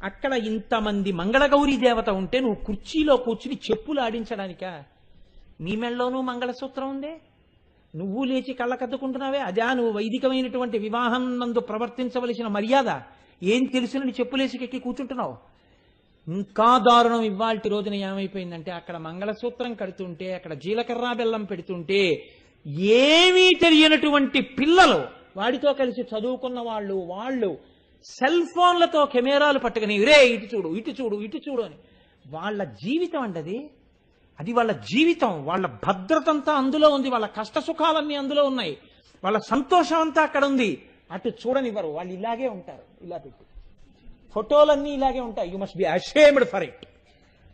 అక్కడ ఇంతమంది మంగళగౌరీ దేవత ఉంటే నువ్వు కుర్చీలో కూర్చుని చెప్పులు ఆడించడానికా? నీ మెళ్ళలోనూ మంగళసూత్రం ఉందే, నువ్వు లేచి కళ్ళకద్దుకుంటున్నావే, అదా నువ్వు వైదికమైనటువంటి వివాహం నందు ప్రవర్తించవలసిన మర్యాద? ఏం తెలుసునని చెప్పులేసికెక్కి కూర్చుంటున్నావు? ఇంకా దారుణం ఇవాల్టి రోజున ఏమైపోయిందంటే, అక్కడ మంగళసూత్రం కడుతుంటే, అక్కడ జీలకర్ర బెల్లం పెడుతుంటే, ఏమీ తెలియనటువంటి పిల్లలు వాడితో కలిసి చదువుకున్న వాళ్ళు సెల్ ఫోన్లతో కెమెరాలు పట్టుకుని రే ఇటు చూడు ఇటు చూడు ఇటు చూడు అని. వాళ్ళ జీవితం అంటది, అది వాళ్ళ జీవితం. వాళ్ళ భద్రతంతా అందులో ఉంది, వాళ్ళ కష్ట సుఖాలన్నీ అందులో ఉన్నాయి, వాళ్ళ సంతోషం అంతా అక్కడ ఉంది. అటు చూడనివ్వరు, వాళ్ళు ఇలాగే ఉంటారు. ఇలా పెట్టి ఫోటోలన్నీ ఇలాగే ఉంటాయి. You must be ashamed for it.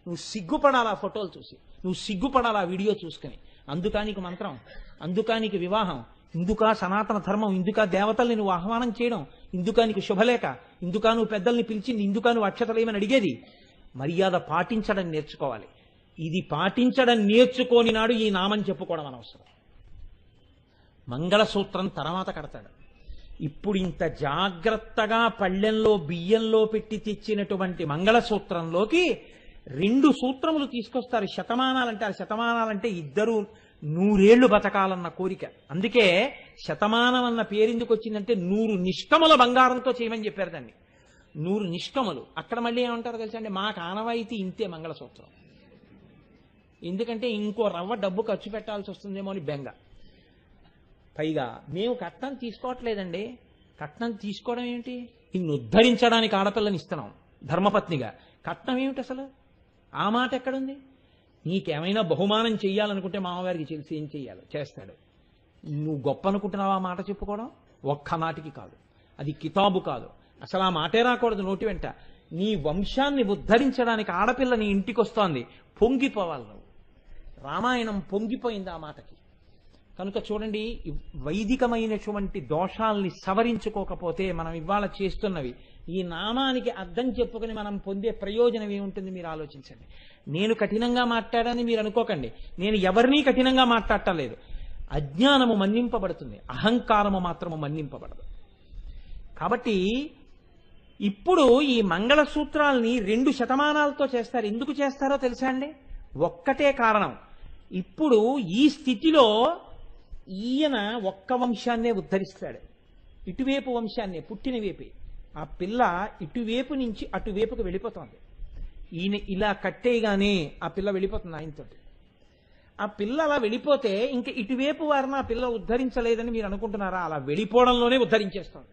నువ్వు సిగ్గుపడాలా ఫోటోలు చూసి, నువ్వు సిగ్గుపడాలా వీడియో చూసుకుని. అందుకానికి మంత్రం, అందుకానికి వివాహం, ఇందుకా సనాతన ధర్మం, ఇందుకా దేవతల్ని నువ్వు ఆహ్వానం చేయడం, ఇందుకా నీకు శుభలేఖ, ఇందుకా నువ్వు పెద్దల్ని పిలిచింది, ఇందుకా నువ్వు అక్షతలేమని అడిగేది. మర్యాద పాటించడం నేర్చుకోవాలి. ఇది పాటించడం నేర్చుకోని నాడు ఈ నామం చెప్పుకోవడం అనవసరం. మంగళసూత్రం తర్వాత కడతాడు. ఇప్పుడు ఇంత జాగ్రత్తగా పళ్ళెంలో బియ్యంలో పెట్టి తెచ్చినటువంటి మంగళసూత్రంలోకి 2 సూత్రములు తీసుకొస్తారు. శతమానాలంటారు. శతమానాలంటే ఇద్దరు 100 ఏళ్లు బతకాలన్న కోరిక. అందుకే శతమానం అన్న పేరెందుకు వచ్చిందంటే 100 నిష్కముల బంగారంతో చేయమని చెప్పారు దాన్ని. 100 నిష్కములు. అక్కడ మళ్ళీ ఏమంటారు తెలుసా అండి, మాకు ఆనవాయితీ ఇంతే మంగళసూత్రం. ఎందుకంటే ఇంకో రవ్వ డబ్బు ఖర్చు పెట్టాల్సి వస్తుందేమో అని బెంగ. పైగా మేము కట్నం తీసుకోవట్లేదండి. కట్నం తీసుకోవడం ఏమిటి? ఇన్ని ఉద్ధరించడానికి ఆడపిల్లని ఇస్తున్నాం ధర్మపత్నిగా. కట్నం ఏమిటి అసలు? ఆ మాట ఎక్కడుంది? నీకేమైనా బహుమానం చెయ్యాలనుకుంటే మామగారికి తెలిసి ఏం చెయ్యాలో చేస్తాడు. నువ్వు గొప్ప అనుకుంటున్నావా ఆ మాట చెప్పుకోవడం? ఒక్క నాటికి కాదు, అది కితాబు కాదు. అసలు ఆ మాటే రాకూడదు నోటి వెంట. నీ వంశాన్ని ఉద్ధరించడానికి ఆడపిల్ల నీ ఇంటికి వస్తోంది, పొంగిపోవాలి నువ్వు. రామాయణం పొంగిపోయింది ఆ మాటకి. కనుక చూడండి, వైదికమైనటువంటి దోషాల్ని సవరించుకోకపోతే మనం ఇవాళ చేస్తున్నవి, ఈ నామానికి అర్థం చెప్పుకుని మనం పొందే ప్రయోజనం ఏముంటుంది మీరు ఆలోచించండి. నేను కఠినంగా మాట్లాడాలని మీరు అనుకోకండి. నేను ఎవరినీ కఠినంగా మాట్లాడటలేదు. అజ్ఞానము మన్నింపబడుతుంది, అహంకారము మాత్రము మన్నింపబడదు. కాబట్టి ఇప్పుడు ఈ మంగళసూత్రాల్ని 2 శతమానాలతో చేస్తారు. ఎందుకు చేస్తారో తెలుసా అండి? ఒక్కటే కారణం. ఇప్పుడు ఈ స్థితిలో ఈయన ఒక్క వంశాన్నే ఉద్ధరిస్తాడు, ఇటువైపు వంశాన్నే, పుట్టిన వైపే. ఆ పిల్ల ఇటువైపు నుంచి అటువైపుకు వెళ్ళిపోతుంది. ఈయన ఇలా కట్టేయగానే ఆ పిల్ల వెళ్ళిపోతుంది ఆయనతో. ఆ పిల్ల అలా వెళ్ళిపోతే ఇంకా ఇటువైపు వారిని ఆ పిల్ల ఉద్ధరించలేదని మీరు అనుకుంటున్నారా? అలా వెళ్ళిపోవడంలోనే ఉద్ధరించేస్తుంది.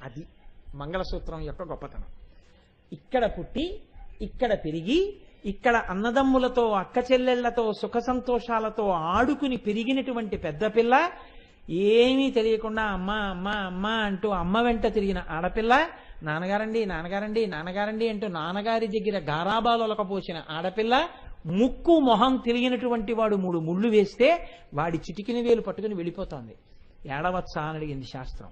అది మంగళసూత్రం యొక్క గొప్పతనం. ఇక్కడ పుట్టి, ఇక్కడ పెరిగి, ఇక్కడ అన్నదమ్ములతో అక్క చెల్లెళ్లతో సుఖ సంతోషాలతో ఆడుకుని పెరిగినటువంటి పెద్ద పిల్ల, ఏమీ తెలియకుండా అమ్మ అమ్మ అమ్మ అంటూ అమ్మ వెంట తిరిగిన ఆడపిల్ల, నాన్నగారండి నాన్నగారండి నాన్నగారండి అంటూ నాన్నగారి దగ్గర గారాబాలు ఒలకపోసిన ఆడపిల్ల, ముక్కు మొహం తెలియనటువంటి వాడు 3 ముళ్ళు వేస్తే వాడి చిటికిన వేలు పట్టుకుని వెళ్ళిపోతోంది. ఏడవచ్చా అని అడిగింది శాస్త్రం.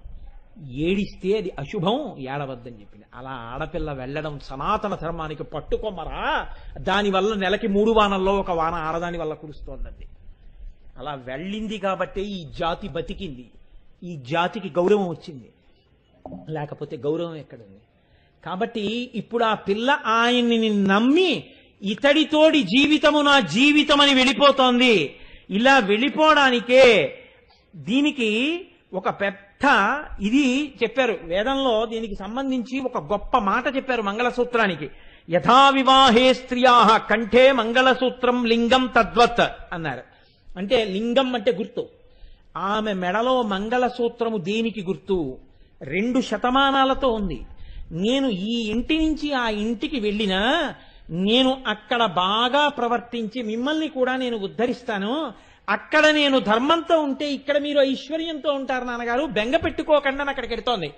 ఏడిస్తే అది అశుభం, ఏడవద్దని చెప్పింది. అలా ఆడపిల్ల వెళ్ళడం సనాతన ధర్మానికి పట్టుకోమరా. దానివల్ల నెలకి 3 వానల్లో 1 వాన ఆడదాని వల్ల కురుస్తోందండి. అలా వెళ్ళింది కాబట్టే ఈ జాతి బతికింది, ఈ జాతికి గౌరవం వచ్చింది. లేకపోతే గౌరవం ఎక్కడుంది? కాబట్టి ఇప్పుడు ఆ పిల్ల ఆయన్ని నమ్మి ఇతడితోడి జీవితము నా జీవితం అని వెళ్ళిపోతోంది. ఇలా వెళ్ళిపోవడానికే దీనికి ఒక పెద్ద ఇది చెప్పారు వేదంలో. దీనికి సంబంధించి ఒక గొప్ప మాట చెప్పారు మంగళసూత్రానికి. యథా వివాహే స్త్రియా కంఠే మంగళసూత్రం లింగం తద్వత్ అన్నారు. అంటే లింగం అంటే గుర్తు. ఆమె మెడలో మంగళసూత్రము దేనికి గుర్తు? 2 శతమానాలతో ఉంది. నేను ఈ ఇంటి నుంచి ఆ ఇంటికి వెళ్ళినా నేను అక్కడ బాగా ప్రవర్తించి మిమ్మల్ని కూడా నేను ఉద్ధరిస్తాను. అక్కడ నేను ధర్మంతో ఉంటే ఇక్కడ మీరు ఐశ్వర్యంతో ఉంటారు నాన్నగారు, బెంగ పెట్టుకోకుండా అక్కడికి వెడుతోంది.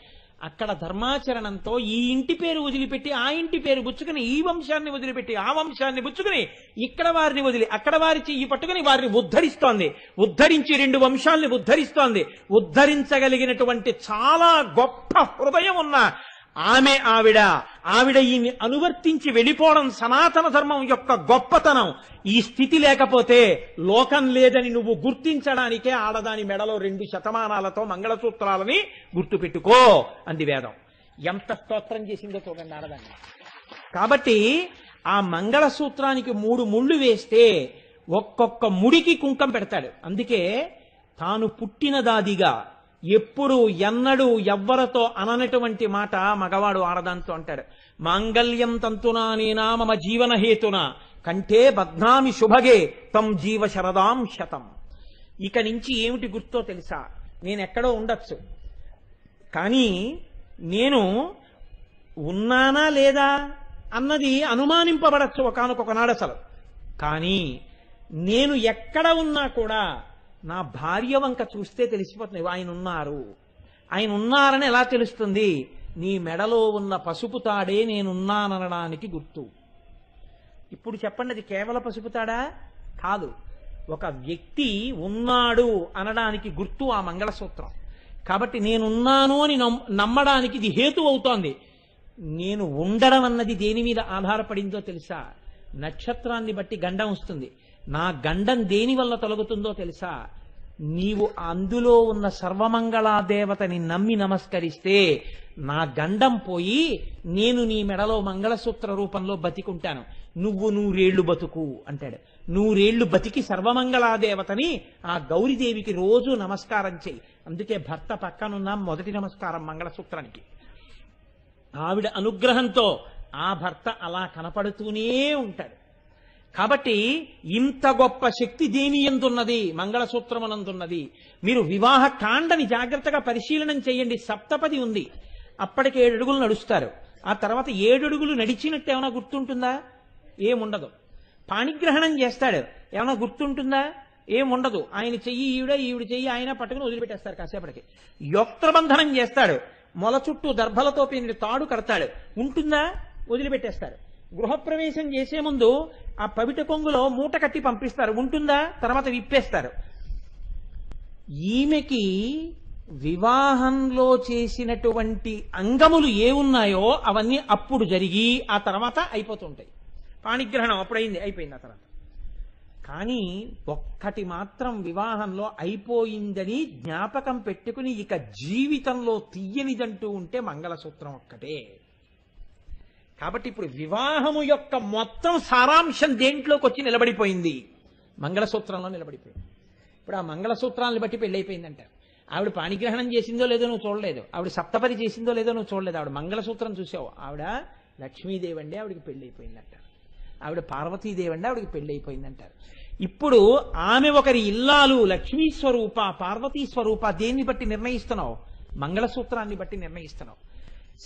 అక్కడ ధర్మాచరణంతో ఈ ఇంటి పేరు వదిలిపెట్టి ఆ ఇంటి పేరు పుచ్చుకుని, ఈ వంశాన్ని వదిలిపెట్టి ఆ వంశాన్ని పుచ్చుకుని, ఇక్కడ వారిని వదిలి అక్కడ వారి చెయ్యి పట్టుకుని వారిని ఉద్ధరిస్తోంది. ఉద్ధరించి 2 వంశాల్ని ఉద్ధరిస్తోంది. ఉద్ధరించగలిగినటువంటి చాలా గొప్ప హృదయం ఉన్న ఆవిడ ఈయన్ని అనువర్తించి వెళ్ళిపోవడం సనాతన ధర్మం యొక్క గొప్పతనం. ఈ స్థితి లేకపోతే లోకం లేదని నువ్వు గుర్తించడానికే ఆడదాని మెడలో 2 శతమానాలతో మంగళసూత్రాలని గుర్తుపెట్టుకో అంది వేదం. ఎంత స్తోత్రం చేసిందో చూడండి ఆడదాన్ని. కాబట్టి ఆ మంగళసూత్రానికి 3 ముళ్ళు వేస్తే ఒక్కొక్క ముడికి కుంకం పెడతాడు. అందుకే తాను పుట్టినదాదిగా ఎప్పుడు ఎన్నడూ ఎవ్వరతో అననటువంటి మాట మగవాడు ఆడదాంతో అంటాడు. మాంగళ్యం తంతునా నేనా మమ జీవన హేతున కంఠే బధ్నామి శుభగే తం జీవ శరదాం శతం. ఇక నుంచి ఏమిటి గుర్తో తెలుసా? నేనెక్కడో ఉండొచ్చు, కానీ నేను ఉన్నానా లేదా అన్నది అనుమానింపబడచ్చు ఒకానొకనాడు అసలు. కానీ నేను ఎక్కడ ఉన్నా కూడా నా భార్య వంక చూస్తే తెలిసిపోతుంది ఆయన ఉన్నారు. ఆయన ఉన్నారని ఎలా తెలుస్తుంది? నీ మెడలో ఉన్న పసుపు తాడే నేనున్నాననడానికి గుర్తు. ఇప్పుడు చెప్పండి, అది కేవల పసుపు తాడా? కాదు. ఒక వ్యక్తి ఉన్నాడు అనడానికి గుర్తు ఆ మంగళసూత్రం. కాబట్టి నేనున్నాను అని నమ్మడానికి ఇది హేతు అవుతోంది. నేను ఉండడం అన్నది దేని మీద ఆధారపడిందో తెలుసా? నక్షత్రాన్ని బట్టి గండం వస్తుంది. నా గండం దేని వల్ల తొలగుతుందో తెలుసా? నీవు అందులో ఉన్న సర్వమంగళా దేవతని నమ్మి నమస్కరిస్తే నా గండం పోయి నేను నీ మెడలో మంగళసూత్ర రూపంలో బతికుంటాను. నువ్వు 100 ఏళ్లు బతుకు అంటాడు. 100 ఏళ్లు బతికి సర్వమంగళాదేవతని ఆ గౌరీదేవికి రోజు నమస్కారం చెయ్యి. అందుకే భర్త పక్కనున్న మొదటి నమస్కారం మంగళసూత్రానికి. ఆవిడ అనుగ్రహంతో ఆ భర్త అలా కనపడుతూనే ఉంటాడు. కాబట్టి ఇంత గొప్ప శక్తి దేని ఎందున్నది? మంగళసూత్రమునందున్నది. మీరు వివాహ కాండని జాగ్రత్తగా పరిశీలనం చేయండి. సప్తపది ఉంది. అప్పటికి 7 అడుగులు నడుస్తారు. ఆ తర్వాత 7 అడుగులు నడిచినట్టు ఏమైనా గుర్తుంటుందా? ఏముండదు. పాణిగ్రహణం చేస్తాడు, ఏమైనా గుర్తుంటుందా? ఏముండదు. ఆయన చెయ్యి ఈవిడ చెయ్యి ఆయన పట్టుకుని వదిలిపెట్టేస్తారు కాసేపటికి. యోక్త్రబంధనం చేస్తాడు, మొల చుట్టూ దర్భలతో పేనిన తాడు కడతాడు, ఉంటుందా? వదిలిపెట్టేస్తారు. గృహప్రవేశం చేసే ముందు ఆ పవిట కొంగులో మూట కట్టి పంపిస్తారు, ఉంటుందా? తర్వాత విప్పేస్తారు. ఈమెకి వివాహంలో చేసినటువంటి అంగములు ఏ ఉన్నాయో అవన్నీ అప్పుడు జరిగి ఆ తర్వాత అయిపోతుంటాయి. పాణిగ్రహణం అప్పుడైంది, అయిపోయింది ఆ తర్వాత. కానీ ఒక్కటి మాత్రం వివాహంలో అయిపోయిందని జ్ఞాపకం పెట్టుకుని ఇక జీవితంలో తీయనిదంటూ ఉంటే మంగళసూత్రం ఒక్కటే. కాబట్టి ఇప్పుడు వివాహము యొక్క మొత్తం సారాంశం దేంట్లోకి వచ్చి నిలబడిపోయింది? మంగళసూత్రంలో నిలబడిపోయింది. ఇప్పుడు ఆ మంగళసూత్రాలను బట్టి పెళ్ళైపోయిందంటారు. ఆవిడ పాణిగ్రహణం చేసిందో లేదో నువ్వు చూడలేదు, ఆవిడ సప్తపది చేసిందో లేదో నువ్వు చూడలేదు, ఆవిడ మంగళసూత్రం చూసావు. ఆవిడ లక్ష్మీదేవి అండి, ఆవిడికి పెళ్లి అయిపోయిందంటారు. ఆవిడ పార్వతీదేవి అండి, ఆవిడికి పెళ్లి అయిపోయిందంటారు. ఇప్పుడు ఆమె ఒకరి ఇల్లాలు, లక్ష్మీ స్వరూప, పార్వతీ స్వరూప. దేన్ని బట్టి నిర్ణయిస్తున్నావు? మంగళసూత్రాన్ని బట్టి నిర్ణయిస్తున్నావు.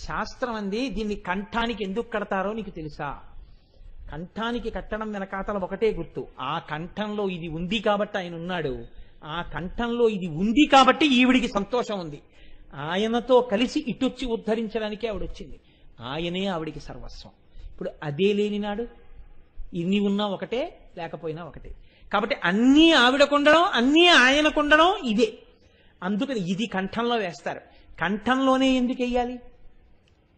శాస్త్రం అంది దీన్ని కంఠానికి ఎందుకు కడతారో నీకు తెలుసా? కంఠానికి కట్టడం వెనకాతల ఒకటే గుర్తు, ఆ కంఠంలో ఇది ఉంది కాబట్టి ఆయన ఉన్నాడు, ఆ కంఠంలో ఇది ఉంది కాబట్టి ఈవిడికి సంతోషం ఉంది. ఆయనతో కలిసి ఇటొచ్చి ఉద్ధరించడానికే ఆవిడొచ్చింది. ఆయనే ఆవిడికి సర్వస్వం. ఇప్పుడు అదే లేనినాడు ఇన్ని ఉన్నా ఒకటే, లేకపోయినా ఒకటే. కాబట్టి అన్నీ ఆవిడకుండడం, అన్నీ ఆయనకుండడం ఇదే. అందుకని ఇది కంఠంలో వేస్తారు. కంఠంలోనే ఎందుకు వెయ్యాలి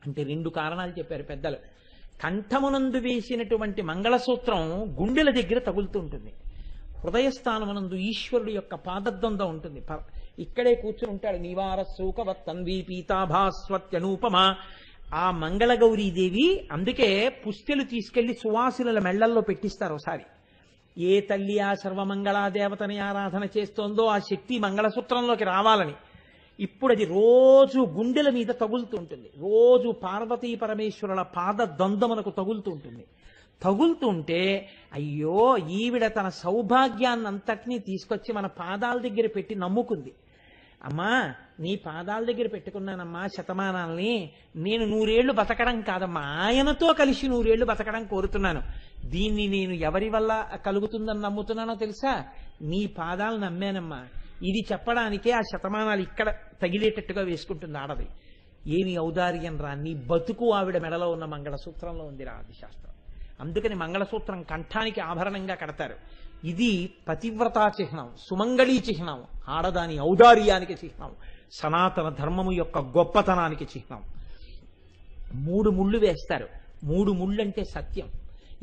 అంటే 2 కారణాలు చెప్పారు పెద్దలు. కంఠమునందు వేసినటువంటి మంగళసూత్రం గుండెల దగ్గర తగులుతూ ఉంటుంది. హృదయస్థానమునందు ఈశ్వరుడు యొక్క పాదద్వంద ఉంటుంది. ఇక్కడే కూర్చుని ఉంటాడు. నివార సూకవత్తన్వీ పీతాభాస్వత్యనూపమ. ఆ మంగళగౌరీదేవి అందుకే పుస్తెలు తీసుకెళ్లి సువాసుల మెళ్లల్లో పెట్టిస్తారు. ఒకసారి ఏ తల్లి ఆ సర్వమంగళాదేవతని ఆరాధన చేస్తోందో ఆ శక్తి మంగళసూత్రంలోకి రావాలని ఇప్పుడు అది రోజు గుండెల మీద తగులుతూ ఉంటుంది. రోజు పార్వతీ పరమేశ్వరుల పాద ద్వంద్వమునకు తగులుతూ ఉంటుంది. తగులుతుంటే అయ్యో ఈవిడ తన సౌభాగ్యాన్నంతటినీ తీసుకొచ్చి మన పాదాల దగ్గర పెట్టి నమ్ముకుంది. అమ్మా నీ పాదాల దగ్గర పెట్టుకున్నానమ్మా శతమానాల్ని, నేను 100 ఏళ్లు బతకడం కాదమ్మా, ఆయనతో కలిసి 100 ఏళ్లు బతకడం కోరుతున్నాను. దీన్ని నేను ఎవరి వల్ల కలుగుతుందని నమ్ముతున్నానో తెలుసా? నీ పాదాలు నమ్మానమ్మా. ఇది చెప్పడానికే ఆ శతమానాలు ఇక్కడ తగిలేటట్టుగా వేసుకుంటుంది ఆడది. ఏమి ఔదార్యం రా, నీ బతుకు ఆవిడ మెడలో ఉన్న మంగళసూత్రంలో ఉంది రా అది శాస్త్రం. అందుకని మంగళసూత్రం కంఠానికి ఆభరణంగా కడతారు. ఇది పతివ్రతా చిహ్నం, సుమంగళీ చిహ్నం, ఆడదాని ఔదార్యానికి చిహ్నం, సనాతన ధర్మము యొక్క గొప్పతనానికి చిహ్నం. 3 ముళ్ళు వేస్తారు. 3 ముళ్ళు అంటే సత్యం.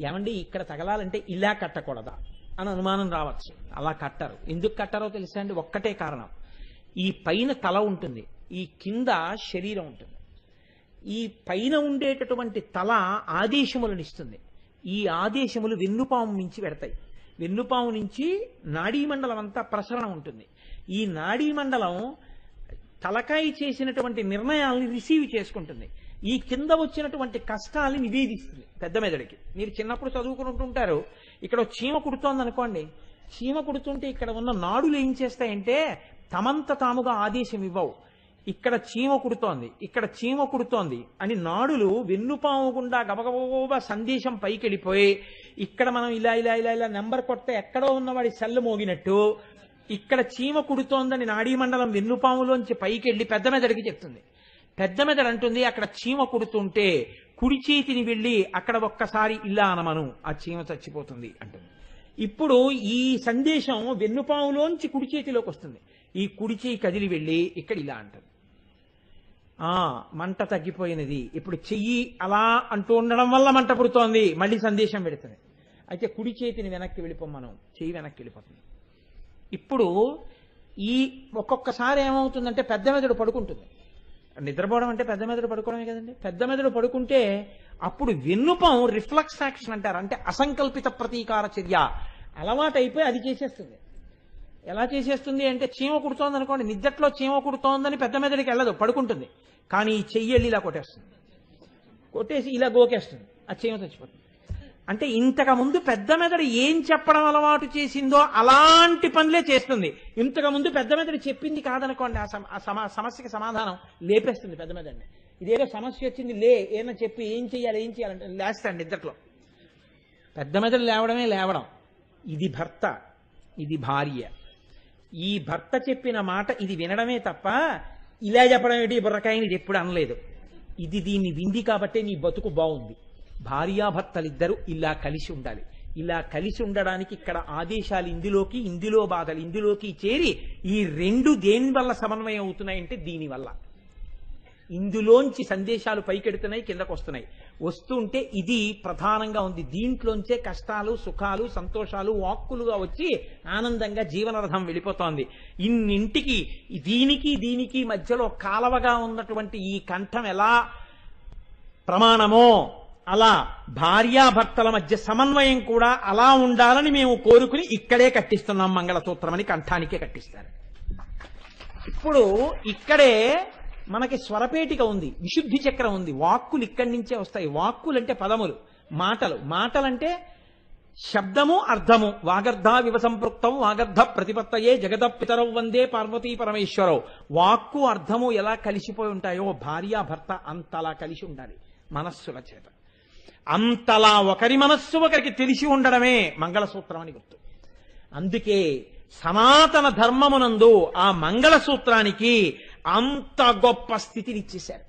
ఏమండి ఇక్కడ తగలాలంటే ఇలా కట్టకూడదా అని అనుమానం రావచ్చు. అలా కట్టరు. ఎందుకు కట్టారో తెలుసా అండి? ఒక్కటే కారణం. ఈ పైన తల ఉంటుంది, ఈ కింద శరీరం ఉంటుంది. ఈ పైన ఉండేటటువంటి తల ఆదేశములనిస్తుంది. ఈ ఆదేశములు వెన్నుపాము నుంచి పెడతాయి. వెన్నుపాము నుంచి నాడీమండలం అంతా ప్రసరణ ఉంటుంది. ఈ నాడీమండలం తలకాయ చేసినటువంటి నిర్ణయాల్ని రిసీవ్ చేసుకుంటుంది. ఈ కింద వచ్చినటువంటి కష్టాల్ని నివేదిస్తుంది పెద్ద మెదడికి. మీరు చిన్నప్పుడు చదువుకుంటుంటారు, ఇక్కడ చీమ కుడుతోంది అనుకోండి, చీమ కుడుతుంటే ఇక్కడ ఉన్న నాడులు ఏం చేస్తాయంటే తమంత తాముగా ఆదేశం ఇవ్వవు. ఇక్కడ చీమ కుడుతోంది, ఇక్కడ చీమ కుడుతోంది అని నాడులు వెన్నుపాము గుండా గబగబా సందేశం పైకి వెళ్ళిపోయి, ఇక్కడ మనం ఇలా ఇలా ఇలా ఇలా నెంబర్ కొడితే ఎక్కడో ఉన్నవాడి సెల్లు మోగినట్టు ఇక్కడ చీమ కుడుతోందని నాడీమండలం వెన్నుపాములోంచి పైకి వెళ్ళి పెద్ద మెదడికి చెప్తుంది. పెద్ద మెదడు అంటుంది, అక్కడ చీమ కుడుతుంటే కుడి చేతిని వెళ్ళి అక్కడ ఒక్కసారి ఇలా అనమను, ఆ చీమ చచ్చిపోతుంది అంటుంది. ఇప్పుడు ఈ సందేశం వెన్నుపాములోంచి కుడి చేతిలోకి వస్తుంది. ఈ కుడి చేయి కదిలి వెళ్ళి ఇక్కడ ఇలా అంటుంది, మంట తగ్గిపోయినది. ఇప్పుడు చెయ్యి అలా అంటూ ఉండడం వల్ల మంట పుడుతోంది, మళ్ళీ సందేశం పెడుతుంది. అయితే కుడి చేతిని వెనక్కి వెళ్ళిపోమనం, చెయ్యి వెనక్కి వెళ్ళిపోతుంది. ఇప్పుడు ఈ ఒక్కొక్కసారి ఏమవుతుందంటే పెద్ద మెదడు పడుకుంటుంది. నిద్రపోవడం అంటే పెద్ద మెదడు పడుకోవడమే కదండి. పెద్ద మెదడు పడుకుంటే అప్పుడు వెన్నుపాము రిఫ్లక్స్ యాక్షన్ అంటారు, అంటే అసంకల్పిత ప్రతీకార చర్య అలవాటు అయిపోయి అది చేసేస్తుంది. ఎలా చేసేస్తుంది అంటే చీమ కుడుతోంది అనుకోండి, నిద్దట్లో చీమ కుడుతోందని పెద్ద మెదడికి వెళ్ళదు, పడుకుంటుంది. కానీ ఈ చెయ్యి వెళ్ళి ఇలా కొట్టేస్తుంది, కొట్టేసి ఇలా గోకేస్తుంది, ఆ చీమ చచ్చిపోతుంది. అంటే ఇంతకు ముందు పెద్ద మెదడు ఏం చెప్పడం అలవాటు చేసిందో అలాంటి పనులే చేస్తుంది. ఇంతకు ముందు పెద్ద మెదడు చెప్పింది కాదనుకోండి, ఆ సమస్యకి సమాధానం లేపేస్తుంది పెద్ద మెదడిని. ఇదేదో సమస్య వచ్చింది లే ఏమన్నా చెప్పి ఏం చేయాలంటే లేస్తాడు నిద్దట్లో. పెద్ద మెదడు లేవడం. ఇది భర్త, ఇది భార్య. ఈ భర్త చెప్పిన మాట ఇది వినడమే తప్ప ఇలా చెప్పడం ఏంటి బుర్రకాయని ఇది ఎప్పుడు అనలేదు. ఇది దీన్ని వింది కాబట్టే నీ బతుకు బాగుంది. భార్యాభర్తలిద్దరూ ఇలా కలిసి ఉండాలి. ఇలా కలిసి ఉండడానికి ఇక్కడ ఆదేశాలు ఇందులో బాధలు ఇందులోకి చేరి ఈ రెండు దేని వల్ల సమన్వయం అవుతున్నాయంటే దీనివల్ల. ఇందులోంచి సందేశాలు పైకెడుతున్నాయి, కిందకు వస్తున్నాయి. వస్తుంటే ఇది ప్రధానంగా ఉంది. దీంట్లోంచే కష్టాలు, సుఖాలు, సంతోషాలు వాక్కులుగా వచ్చి ఆనందంగా జీవనరథం వెళ్ళిపోతోంది. ఇన్నింటికి దీనికి మధ్యలో కాలవగా ఉన్నటువంటి ఈ కంఠం ఎలా ప్రమాణమో అలా భార్యాభర్తల మధ్య సమన్వయం కూడా అలా ఉండాలని మేము కోరుకుని ఇక్కడే కట్టిస్తున్నాం. మంగళసూత్రం అని కంఠానికే కట్టిస్తారు. ఇప్పుడు ఇక్కడే మనకి స్వరపేటిక ఉంది, విశుద్ధి చక్రం ఉంది. వాక్కులు ఇక్కడి నుంచే వస్తాయి. వాక్కులు అంటే పదములు, మాటలంటే శబ్దము అర్థము. వాగర్ధ వివసంపృక్తం వాగర్ధ ప్రతిపత్తయే జగద పితరౌ వందే పార్వతీ పరమేశ్వరౌ. వాక్కు అర్థము ఎలా కలిసిపోయి ఉంటాయో భార్యాభర్త అంతలా కలిసి ఉండాలి మనస్సుల చేత. అంతలా ఒకరి మనస్సు ఒకరికి తెలిసి ఉండడమే మంగళసూత్రం అని గుర్తు. అందుకే సనాతన ధర్మమునందు ఆ మంగళసూత్రానికి అంత గొప్ప స్థితిని ఇచ్చేశారు.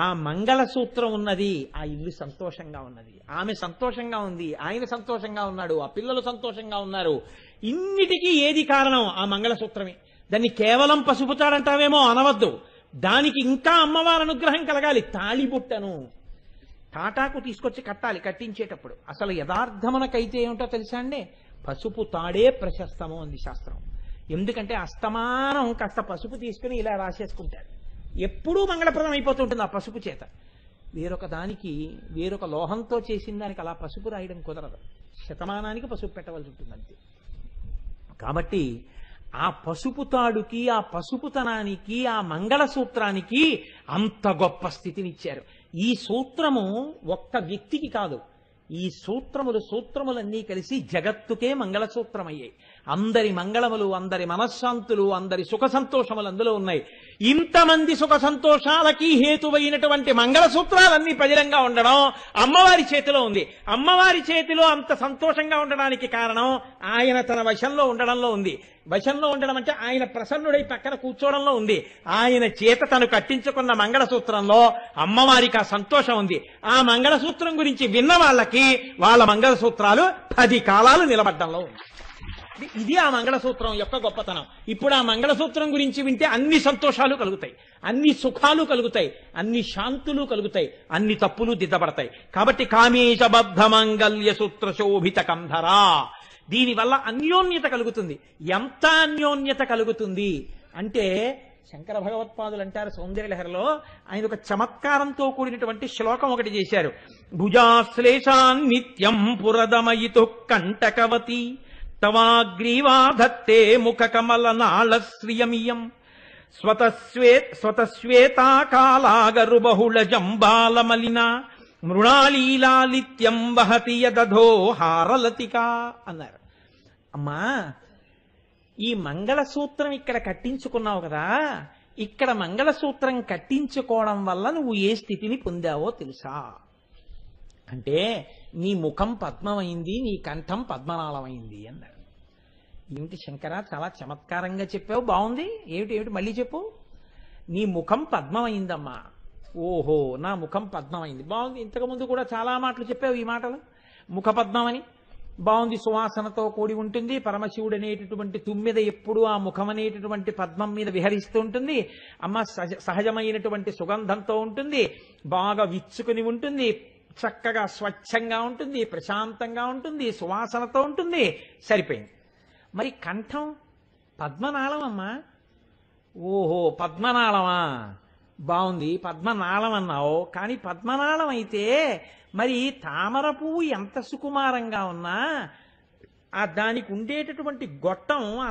ఆ మంగళసూత్రం ఉన్నది, ఆ ఇల్లు సంతోషంగా ఉన్నది, ఆమె సంతోషంగా ఉంది, ఆయన సంతోషంగా ఉన్నాడు, ఆ పిల్లలు సంతోషంగా ఉన్నారు. ఇన్నిటికీ ఏది కారణం? ఆ మంగళసూత్రమే. దాన్ని కేవలం పసుపుతాడంటావేమో అనవద్దు. దానికి ఇంకా అమ్మవారి అనుగ్రహం కలగాలి. తాళిబుట్టను తాటాకు తీసుకొచ్చి కట్టాలి. కట్టించేటప్పుడు అసలు యథార్థమునకైతే ఏమిటో తెలుసా అండి, పసుపు తాడే ప్రశస్తము అంది శాస్త్రం. ఎందుకంటే అస్తమానం కాస్త పసుపు తీసుకుని ఇలా రాసేసుకుంటారు. ఎప్పుడూ మంగళప్రదం అయిపోతుంటుంది ఆ పసుపు చేత. వేరొక లోహంతో చేసిన దానికి అలా పసుపు రాయడం కుదరదు. శతమానానికి పసుపు పెట్టవలసి ఉంటుంది అంతే. కాబట్టి ఆ పసుపు తాడుకి, ఆ పసుపుతనానికి, ఆ మంగళసూత్రానికి అంత గొప్ప స్థితినిచ్చారు. ఈ సూత్రము ఒక్క వ్యక్తికి కాదు, ఈ సూత్రములన్నీ కలిసి జగత్తుకే మంగళసూత్రమయ్యాయి. అందరి మంగళములు, అందరి మనశ్శాంతులు, అందరి సుఖ సంతోషములు అందులో ఉన్నాయి. ఇంతమంది సుఖ సంతోషాలకి హేతువైనటువంటి మంగళసూత్రాలన్నీ పదిలంగా ఉండడం అమ్మవారి చేతిలో ఉంది. అమ్మవారి చేతిలో అంత సంతోషంగా ఉండడానికి కారణం ఆయన తన వశంలో ఉండడంలో ఉంది. వశంలో ఉండడం అంటే ఆయన ప్రసన్నుడై పక్కన కూర్చోవడంలో ఉంది. ఆయన చేత తను కట్టించుకున్న మంగళసూత్రంలో అమ్మవారికి ఆ సంతోషం ఉంది. ఆ మంగళసూత్రం గురించి విన్న వాళ్ళకి వాళ్ళ మంగళసూత్రాలు 10 కాలాలు నిలబడ్డంలో ఉంది. ఇది ఆ మంగళసూత్రం యొక్క గొప్పతనం. ఇప్పుడు ఆ మంగళసూత్రం గురించి వింటే అన్ని సంతోషాలు కలుగుతాయి, అన్ని సుఖాలు కలుగుతాయి, అన్ని శాంతులు కలుగుతాయి, అన్ని తప్పులు దిద్దబడతాయి. కాబట్టి కామేశబద్ధ మంగళ్య సూత్ర శోభిత కంధరా, దీనివల్ల అన్యోన్యత కలుగుతుంది. ఎంత అన్యోన్యత కలుగుతుంది అంటే శంకర భగవత్పాదులు అంటారు సౌందర్యలహరిలో, ఆయన ఒక చమత్కారంతో కూడినటువంటి శ్లోకం ఒకటి చేశారు. భుజాశ్లేషాన్ నిత్యం పురదమయితు కంటకవతి తవాగ్రీవాధత్తే ముఖ కమల నాళశ్రియమియం స్వతశ్వేతాకాలాగరు బహుళ జంబాలమలిన మృణాలీలాలిత్యం వహతి యదధో హారలతిక అన్నారు. అమ్మా, ఈ మంగళసూత్రం ఇక్కడ కట్టించుకున్నావు కదా, ఇక్కడ మంగళసూత్రం కట్టించుకోవడం వల్ల నువ్వు ఏ స్థితిని పొందావో తెలుసా అంటే, నీ ముఖం పద్మమైంది, నీ కంఠం పద్మనాళమైంది అన్నాడు. ఏమిటి శంకర, చాలా చమత్కారంగా చెప్పావు, బాగుంది, ఏమిటి మళ్ళీ చెప్పు. నీ ముఖం పద్మమైందమ్మా. ఓహో, నా ముఖం పద్మమైంది, బాగుంది. ఇంతకుముందు కూడా చాలా మాటలు చెప్పావు ఈ మాటలు. ముఖ పద్మమని బాగుంది, సువాసనతో కూడి ఉంటుంది. పరమశివుడు అనేటటువంటి తుమ్మెద ఎప్పుడు ఆ ముఖం అనేటటువంటి పద్మం మీద విహరిస్తూ ఉంటుంది. అమ్మ సహజమైనటువంటి సుగంధంతో ఉంటుంది, బాగా విచ్చుకుని ఉంటుంది, చక్కగా స్వచ్ఛంగా ఉంటుంది, ప్రశాంతంగా ఉంటుంది, సువాసనతో ఉంటుంది. సరిపోయింది. మరి కంఠం పద్మనాళం అమ్మా. ఓహో, పద్మనాళమా, బాగుంది, పద్మనాళం అన్నావు. కానీ పద్మనాళం అయితే మరి తామర పువ్వు ఎంత సుకుమారంగా ఉన్నా దానికి ఉండేటటువంటి గొట్టం, ఆ